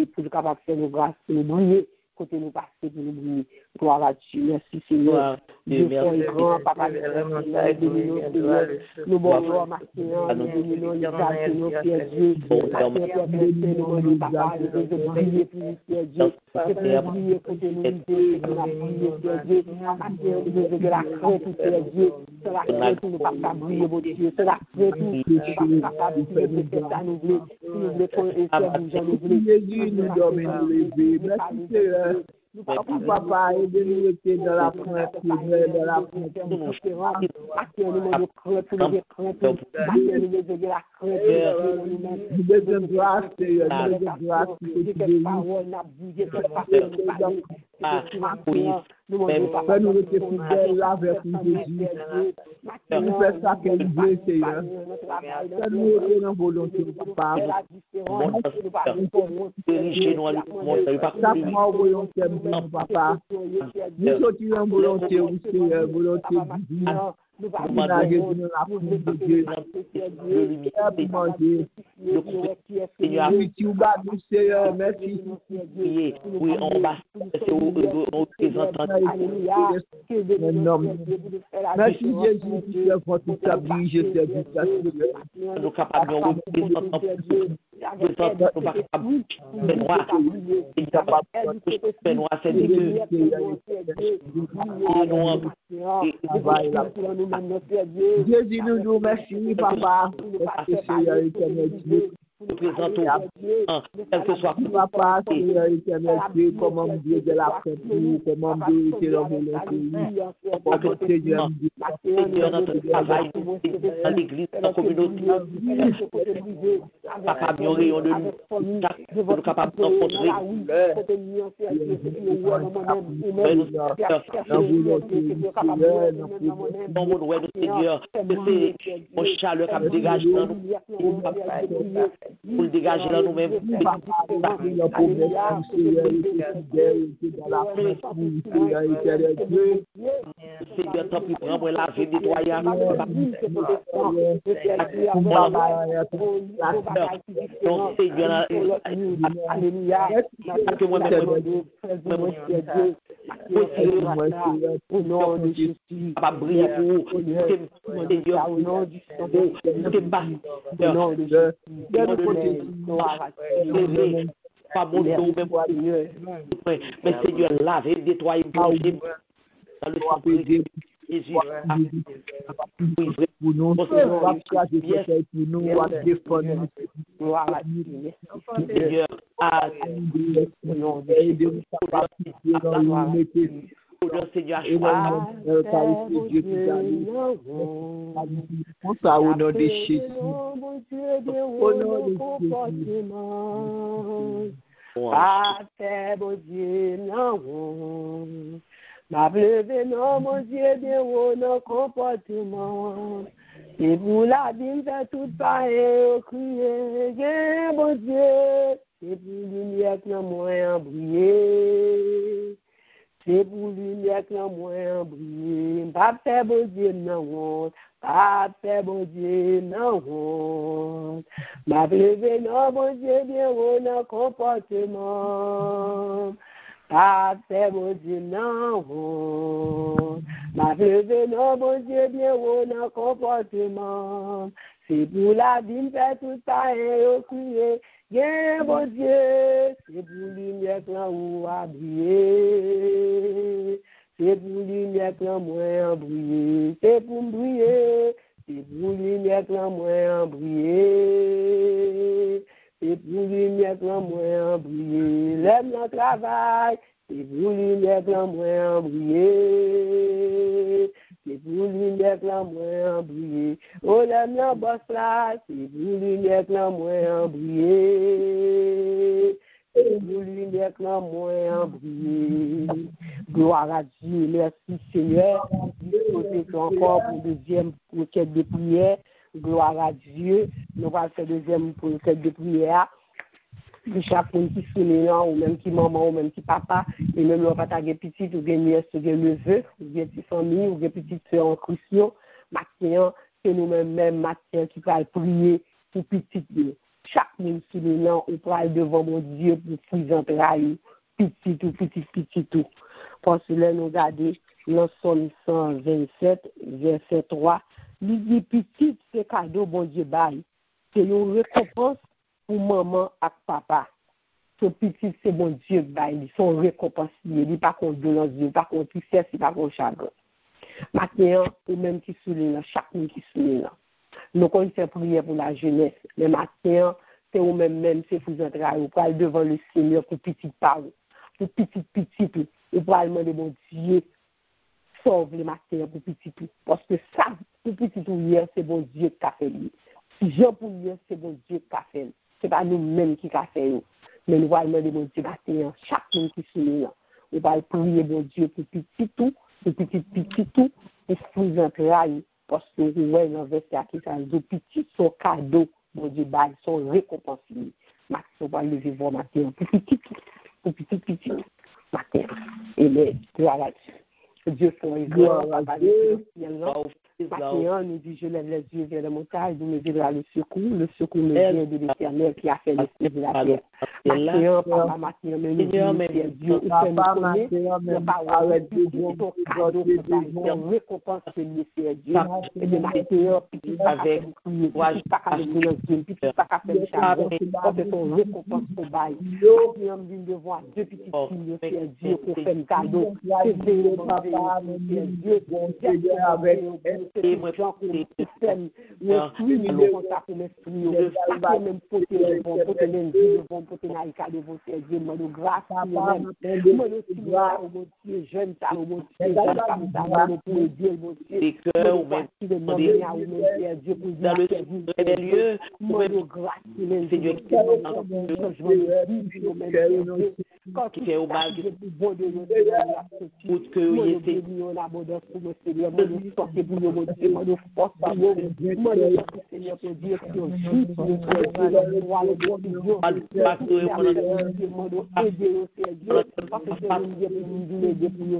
pour capable faire nous grâce, pour nous briller, côté nous passer, pour nous briller. Gloire à Dieu, merci Seigneur. Dieu est grand, Papa, nous bonjour maintenant, nous bénissons les âmes, nous Père Dieu, nous Papa, nous prier pour nous, Père Dieu, prier pour nous aider, pour nous prier, Père Dieu, nous de la crainte, Père Dieu, c'est la crainte pour nous pas briller, mon Dieu, c'est la crainte pour nous pas briller, c'est ça nous voulons, nous voulons qu'on essaie de nous voulons. Jésus, nous dormons, nous lever, merci Seigneur. Papa, aidez-nous à être dans la crainte, dans la fais-nous rester fidèles avec Jésus. Nous faisons ça qu'elle veut, Seigneur. Fais-nous rester dans la volonté, Papa. Chaque volonté, Papa. Nous sortirons en volonté, Seigneur, volonté divine. Nous n'arrivons dans la foule de Dieu. Oui, tu vas nous, Seigneur, merci. Oui, on va merci Jésus, tu es votre établi, je t'ai dit ça, Seigneur. Nous capables de représenter Jésus, nous remercions, Papa, parce que Seigneur éternel Dieu. Nous présentons, quel que soit Papa, Seigneur éternel Dieu, comment Dieu de la famille, comment Dieu était la volonté, comment Seigneur, Seigneur, notre travail, dans l'église, dans la communauté, Papa, nous rayon de nous, nous capables de rencontrer. Dans mon ouest, Seigneur, c'est mon chaleur qui me dégage dans nous. Pour le dégager là nous-mêmes. Seigneur, tant pis, prends-moi la vie, nettoyer. Donc, Seigneur, que moi-même, au nom de Jésus, pas briller pour Seigneur, au nom du pas bon dos même mais Seigneur laver nettoyer plonger dans le sang de Jésus pour nous Seigneur Seigneur au nom de Jésus. Au nom de Jésus. Ma pleuve non, mon Dieu, de haut nos comportements. Et pour la Bible, fait tout pareil au crier. Mon Dieu, c'est pour lumière que le moyen briller. C'est pour lumière que le moyen briller. Pas faire bon Dieu, non. Pas faire bon Dieu, non. Ma pleuve non, mon Dieu, de haut nos comportements. Pas fait mon Dieu, non. Ma veuve, non, mon Dieu, bien haut dans le comportement. C'est pour la vie, fait tout ça et au crier. Bien, mon Dieu, c'est pour lumière que l'on a brillé. C'est pour lumière que l'on a brillé. C'est pour briller. C'est pour lumière que l'on a brillé. C'est pour lumière que l'on briller. L'aime le travail. C'est pour lumière que l'on briller. C'est pour lumière que l'on briller. Oh, l'aime le boss là. C'est pour lumière que l'on briller. C'est pour lumière que l'on briller. Gloire à Dieu. Merci Seigneur. Disposez encore pour deuxième requête de prière. Gloire à Dieu. Nous allons faire deuxième pour requête de prière. De chaque monde qui sonne là, ou même qui maman, ou même qui papa, et même on va taguer petit, ou bien nièce, ou bien neveu, ou bien petite famille, ou bien petite soeur en Christ, maintenant, c'est nous-mêmes, maintenant, qui va prier pour petit. Chaque monde sonne là, on parle devant mon Dieu pour présenter petit tout. Parce que là, nous regardons, dans Somme 127, verset 3, il dit petit, c'est cadeau, bon Dieu, bail. C'est une récompense pour maman et papa. Ce petit, c'est mon Dieu, ils sont récompensés. Il n'est pas contre violence, il n'est pas contre tristesse, il n'est pas contre chagrin. Maintenant, ou même qui souligne là, chaque monde qui souligne là. Nous connaissons prier pour la jeunesse. Mais maintenant, c'est ou même, c'est vous entrer, vous parlez devant le Seigneur pour petit parole. pour petit, et pour demander bon Dieu, sauve les matins pour petit, parce que ça, pour petit hier, c'est bon Dieu qui a fait. Si Jean pour hier, c'est bon Dieu qui a fait. Ce n'est pas nous-mêmes qui a fait. Mais nous allons demander bon Dieu matin, chaque monde qui suit nous. On va prier bon Dieu pour petit tout, pour petit tout, et sous un travail, parce que nous voyons dans le verset qui ça dit petit, son cadeau, bon Dieu, son récompense. Matin, on va lever voir matin, pour petit, matin. Et les gloire à Dieu. Dieu fait gloire à Dieu. Matin, nous dit, je lève les yeux vers la montagne, vous me viendra le secours me vient de l'Éternel qui a fait les cieux de la terre. Matin, papa, matin, mais nous disons, Dieu, ou fait nous connaître, nous parlons de ton cadeau, ton récompense que lui fait Dieu. Et de matin, petit avec petit pas avec nous, petit pas avec le charbon, c'est ton récompense pour bail. Matin, nous vient de voir deux petites filles, c'est Dieu, pour faire un cadeau. C'est Dieu, Dieu, avec et moi gens qui système le contact pour m'exprimer pas même poter poter même dire bon poter naïka de vos Dieu moi de grâce moi aussi moi au Dieu jeune ça au Dieu comme ça pour Dieu mon Dieu cœur ou même de Dieu pour dans le lieu moi de grâce c'est Dieu qui quand tu es au mal bon de pour que il était on abondance pour le Seigneur moi de sortir pour le Dieu moi de force moi de Seigneur pour dire que juste moi de aider au Seigneur parce que c'est nous aider pour le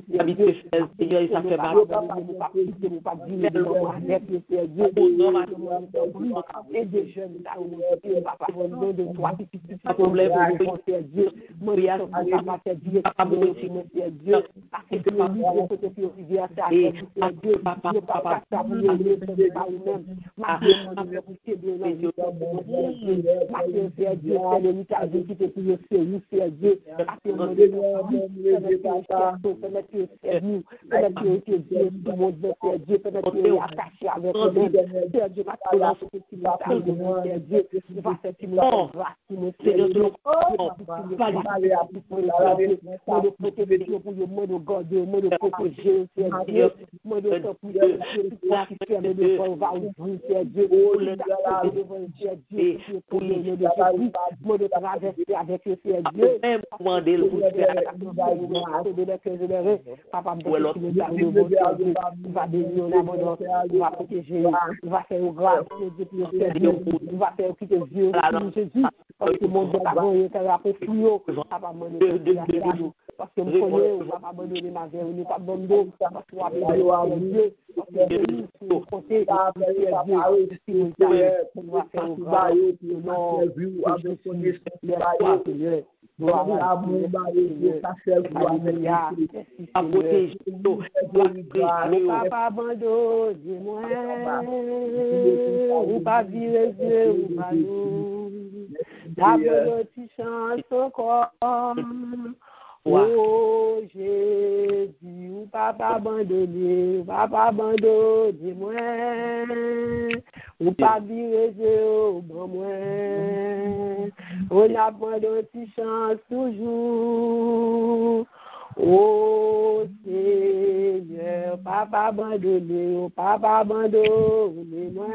Seigneur ça fait mal pas dire avec le Seigneur et des jeunes là où papa nom de toi petit problème pour Dieu moi papa fait dire Dieu parce que le côté privé ça Dieu papa ça vous le pas vous-même Dieu c'est Dieu c'est le message qui te pour c'est Dieu parce que mon Dieu permettre que nous permettre que Dieu tout le monde veut Dieu permettre que attaché avec nous c'est Dieu va te c'est Dieu il va faire tout le grâce nous Seigneur pas de protection pour le monde garder le monde protéger c'est Dieu moi de de va ouvrir c'est Dieu pour de traverser avec c'est Dieu même demander le papa va bénir l'abondance va protéger va faire grâce il va faire quitter Dieu Jésus parce que mon Dieu pas pour fouiller papa parce que me connaît on va pas abandonner ma vie on n'est pas abandonné parce qu'on va Dieu parce que nous côté Dieu on va faire non papa abandonne dis-moi ou pas virer Dieu ou pas nous d'abord tu chantes encore oh Jésus ou papa abandonné dis-moi ou pas virer Dieu ou pas moi on abandonne tu chantes toujours oh Seigneur, papa abandonné, moi,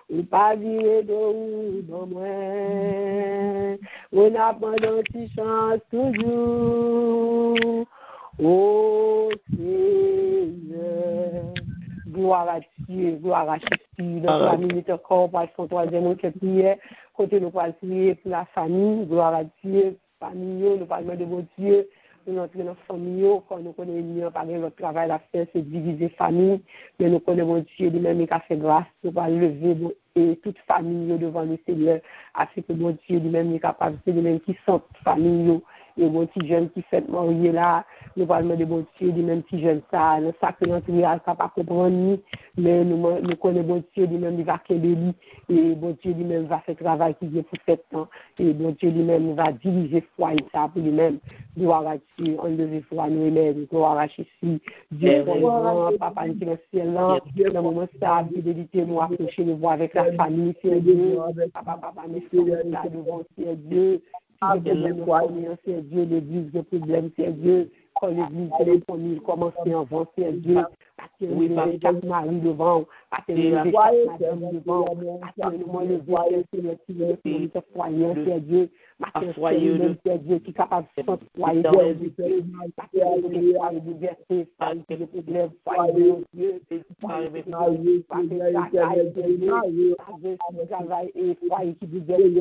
ou pas viré de ou dans moi, on abandonne tu chantes toujours, oh Seigneur, gloire à Dieu, gloire à Jésus, dans la minute encore, pour son troisième autre prière, côté nous pour prier pour la famille, gloire à Dieu, famille, nous parlons de bon Dieu, nous entrons dans la famille, quand nous connaissons pas notre travail à faire, c'est diviser famille, mais nous connaissons bon Dieu, lui-même il a fait grâce, nous va lever et toute famille devant le Seigneur, afin que bon Dieu lui-même est capable, c'est lui-même qui sent famille, et bon petit jeune qui fait marier là, nous parlons de bon Dieu, lui-même petit jeune ça, le sacré l'entrée, ça pas comprendre, mais nous connaissons bon Dieu, lui-même il va lui, et bon Dieu lui-même va faire travail qui vient pour 7 ans, et bon Dieu lui-même va diriger foyer ça pour lui-même, gloire à Dieu, enlever foi nous élèves, gloire à Jésus, Dieu grand, papa qui est excellent, dans le moment ça, fidélité nous approcher, nous voir avec la famille, c'est Dieu, papa, nous sommes là devant Dieu, c'est Dieu, l'église, le problème, c'est Dieu. Quand l'église est le premier, commencer en vent, c'est Dieu. Oui, chaque mari devant, chaque madame devant, le foyer, c'est Dieu. C'est Dieu qui est capable de se foyer, liberté, le problème, foyer, Dieu, travail et foyer qui vous donne,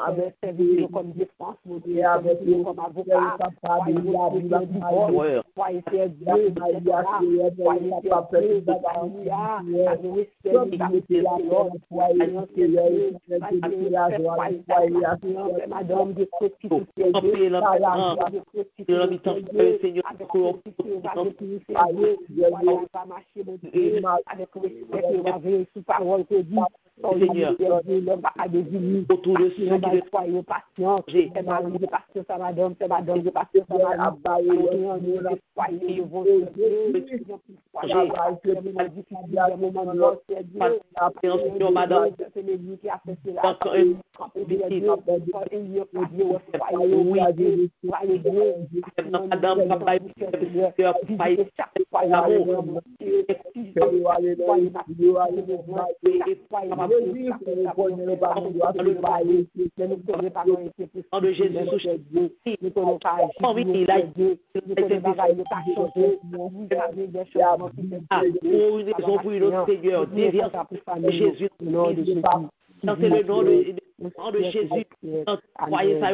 avec service comme défense, comme avocat, foyer c'est Dieu, madame de autour de ceux qui soyez patients, c'est madame de patience, madame, c'est madame de patience, madame, foyer, vos de Jésus, pour une autre Seigneur, déviance Jésus, dans le nom de Jésus, croyez ça,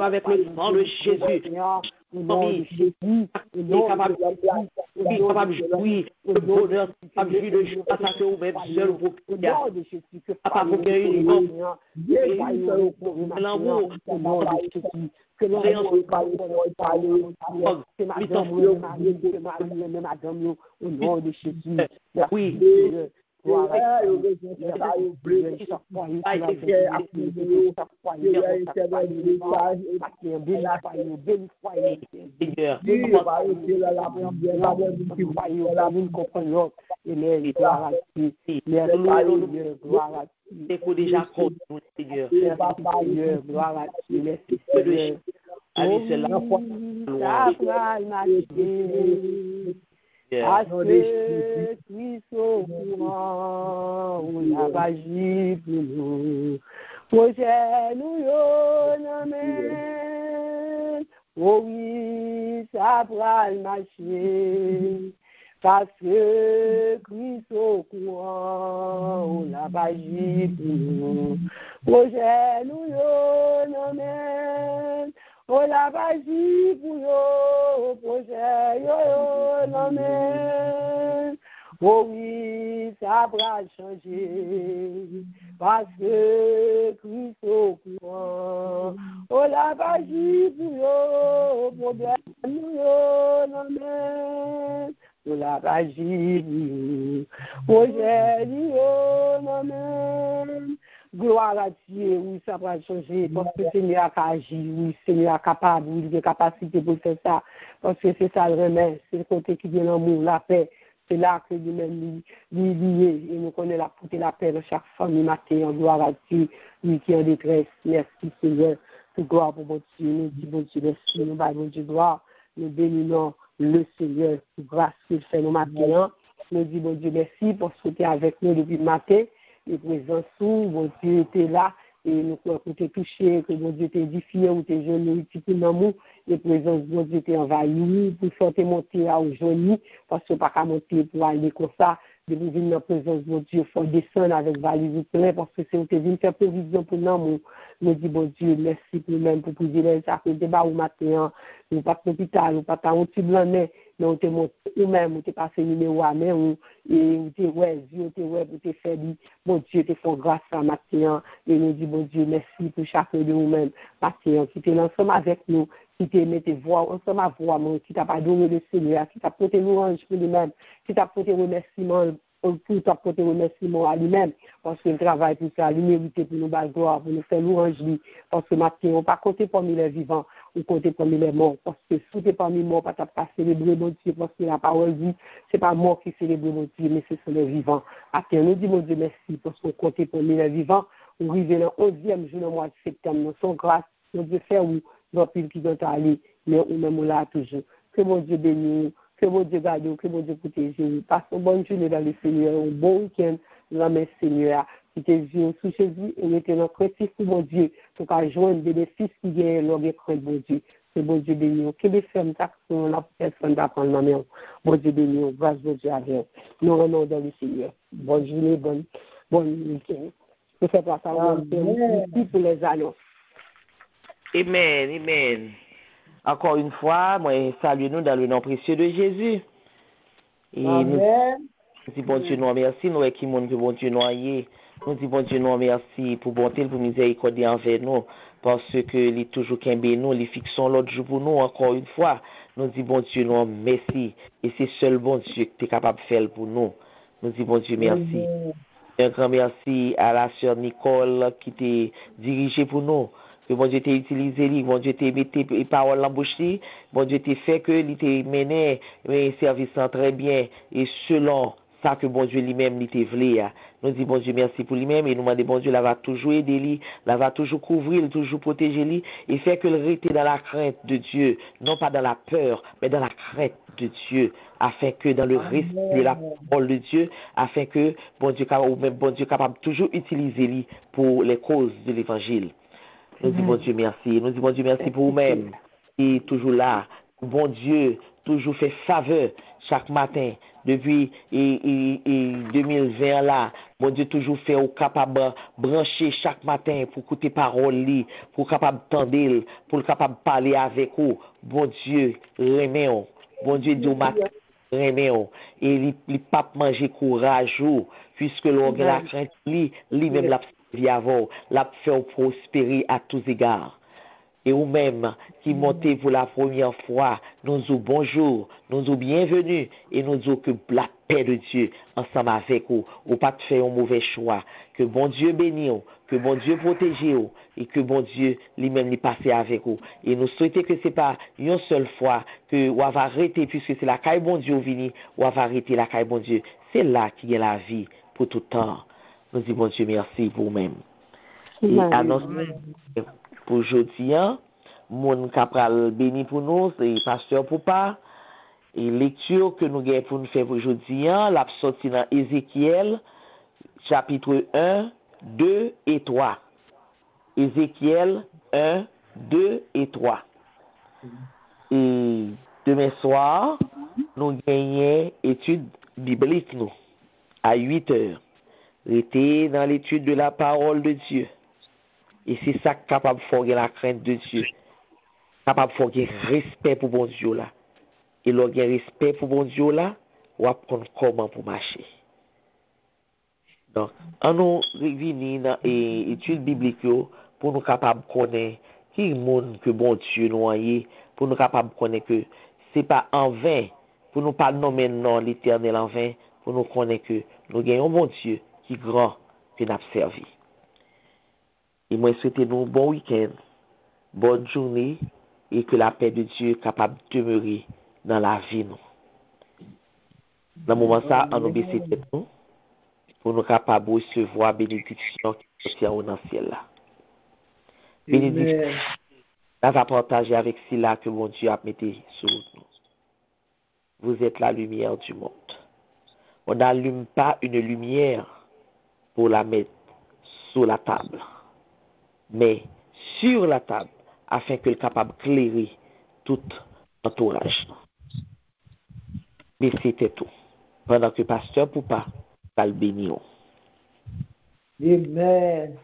avec le nom de Jésus. Capable de jouir le bonheur, capable de jouir de joie, ça que vous-même seul vous pouvez. Pas pour l'amour, que oui. À ceux qui sont au courant, on a agi pour nous. Projet nous yon amène. Oh oui, ça va le marcher. Parce que Christ au courant, on a agi pour nous. Projet nous yon amène. Oh la vagie pour yo, projet yo, non mais, oh oui, ça va changer, parce que Christ au courant. Oh la vagie pour yo, problème yo, non mais, oh la vagie pour yo, projet yo, non mais. Gloire à Dieu, oui, ça va changer, parce que Seigneur a agi, oui, Seigneur est capable, oui, il a capacité pour faire ça, parce que c'est ça le remède, c'est le côté qui vient l'amour, la paix, c'est là que lui-même lié, et nous connaissons la paix de chaque famille matin, en gloire à Dieu, lui qui est en détresse, merci Seigneur, pour gloire pour bon Dieu, nous disons bon Dieu, merci, nous baillons Dieu gloire, nous bénissons le Seigneur, pour grâce qu'il fait nos matins, nous disons bon Dieu, merci pour ce que tu es avec nous depuis le matin, et présence où bon Dieu était là et nous pouvons toucher, que bon Dieu était édifié ou t'es jeune pour l'amour, et présence bon Dieu était envahi pour sortir monter à aujourd'hui parce que pas qu'à monter pour aller comme ça, de venir dans la présence bon Dieu, faut descendre avec valise plein parce que c'est où t'es venu faire provision pour l'amour. Nous dit bon Dieu, merci pour même pour privilège à côté débat au matin, nous pas l'hôpital, nous pas un petit blanc mais on te montre ou même on te passé numéro à main ou et on te ouais Dieu te ouais pour te faire bon Dieu te font grâce à matin et nous dit bon Dieu merci pour chacun de nous même matin qui t'es ensemble avec nous qui te met tes voix ensemble à voix qui t'a pas donné le Seigneur qui t'a porté louange pour lui-même qui t'a porté remerciement pour t'apporter remerciement à lui-même, parce qu'il travaille pour ça, il mérite pour nous battre gloire, pour nous faire louange, parce que matin, on ne pas compter parmi les vivants, ou compter parmi les morts, parce que si tu es parmi les morts, tu pas célébrer mon Dieu, parce que la parole dit, c'est pas mort qui célèbre mon Dieu, mais c'est sur les vivants. Après, nous disons, mon Dieu, merci, parce qu'on compte parmi les vivants, on arrive dans le 11e jour du mois de septembre, nous sommes grâce, mon Dieu, faire où, dans le qui doit aller, mais on même là toujours. Que mon Dieu bénisse, que mon Dieu garde, que mon Dieu protège. Passe une bonne journée dans le Seigneur, un bon week-end dans le Seigneur. Qui te vient sous Jésus et mettez notre créatif pour mon Dieu, pour qu'à joindre des bénéfices qui viennent leur crainte, mon Dieu. C'est bon Dieu béni. Que les femmes d'action, la personne d'apprendre la main. Bon Dieu béni, grâce bon Dieu à vous. Nous rendons dans le Seigneur. Bonne journée, bonne week-end. Je fais pas ça, merci pour les annonces. Amen, amen. Encore une fois, moi, saluons-nous dans le nom précieux de Jésus. Et Amen. Nous disons, bon Dieu, nous remercie, nous qui monde que bon Dieu nous aille. Nous disons, bon Dieu, nous remercie pour bonté, pour miséricorde envers nous, parce que il est toujours qu'un nous, les fixons l'autre jour pour nous, encore une fois. Nous disons, bon Dieu, nous remercie. Et c'est seul bon Dieu que tu es capable de faire pour nous. Nous disons, bon Dieu, merci. Un grand merci à la sœur Nicole qui t'a dirigé pour nous. Que bon Dieu t'a utilisé, bon Dieu t'a mis tes paroles en bouche, bon Dieu t'a fait que il t'a mené un service très bien et selon ça que bon Dieu lui-même il t'a voulu. Nous disons bon Dieu merci pour lui-même et nous demandons bon Dieu, la va toujours aider lui, la va toujours couvrir, toujours protéger lui et faire que le reste dans la crainte de Dieu, non pas dans la peur, mais dans la crainte de Dieu, afin que dans le respect de la parole de Dieu, afin que bon Dieu capable toujours utiliser lui pour les causes de l'évangile. Nous disons bon Dieu merci. Nous disons bon Dieu merci pour vous-même qui est toujours là. Bon Dieu toujours fait faveur chaque matin depuis 2020 là. Bon Dieu toujours fait au capable brancher chaque matin pour écouter parole li, pour capable tendre, pour capable parler avec vous. Bon Dieu, remercions. Bon Dieu dit au matin remercions. Et il pas manger courage puisque l'on la crainte lui-même l'a avant, l'a fait prospérer à tous égards. Et vous-même qui montez pour la première fois, nous disons bonjour, nous disons bienvenue et nous disons que la paix de Dieu ensemble avec vous, ou pas de faire un mauvais choix, que bon Dieu bénisse, que bon Dieu protège et que bon Dieu lui-même lui passe avec vous. Et nous souhaitons que ce n'est pas une seule fois que vous avez arrêté, puisque c'est la caille bon Dieu vini, ou avez arrêté la caille bon Dieu. C'est là qu'il y a la vie pour tout temps. Nous disons bon Dieu merci pour vous-même. Et annonce pour aujourd'hui, mon capral béni pour nous, c'est pasteur Poupa. Et lecture que nous avons pour nous faire aujourd'hui, la sortie dans Ézéchiel, chapitre 1, 2 et 3. Ézéchiel 1, 2 et 3. Et demain soir, nous gagnons étude biblique nous, à 8 heures. Restez dans l'étude de la parole de Dieu. Et c'est ça capable de faire la crainte de Dieu. Capable de faire respect pour bon Dieu là. Et le respect pour bon Dieu là, on va apprendre comment pour marcher. Donc, on nous revenir dans l'étude biblique pour nous capables de connaître qui est le monde que bon Dieu nous a eu, pour nous capables de connaître que c'est pas en vain, pour nous pas nommer non l'Éternel en vain, pour nous connaître que nous gagnons bon Dieu qui est grand que nous avons servi. Et moi, souhaitez nous un bon week-end, bonne journée, et que la paix de Dieu est capable de demeurer dans la vie. Nous. Dans le moment ça, on nous baisse tête nous, pour nous capables de recevoir la bénédiction qui est dans le ciel là. Bénédiction, on va partager avec cela que mon Dieu a mis sur nous. Vous êtes la lumière du monde. On n'allume pas une lumière pour la mettre sur la table, mais sur la table, afin qu'elle soit capable d'éclairer tout l'entourage. Mais c'était tout. Pendant que pasteur Poupa va le bénir. Amen.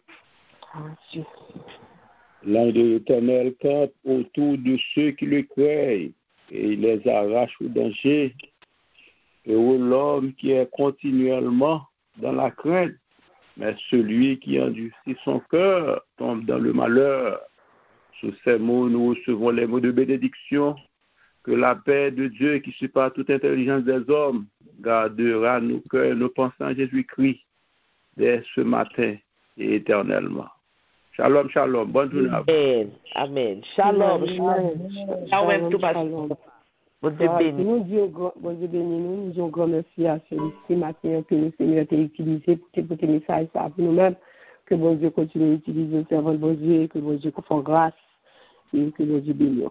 L'ange de l'Éternel campe autour de ceux qui le craignent et il les arrache au danger. Et l'homme qui est continuellement dans la crainte, mais celui qui endurcit son cœur tombe dans le malheur. Sous ces mots, nous recevons les mots de bénédiction Que la paix de Dieu qui supère toute intelligence des hommes gardera nos cœurs, nos pensées en Jésus-Christ dès ce matin et éternellement. Shalom, shalom. Bonne journée à vous. Amen. Amen. Shalom. Shalom. Shalom. Bon Dieu béni. Bon Dieu béni nous. Nous disons grand merci à celui-ci matin que le Seigneur t'a utilisé pour tes messages pour nous-mêmes. Que bon Dieu continue d'utiliser le servant de bon Dieu, que bon Dieu fasse grâce et que bon Dieu bénisse.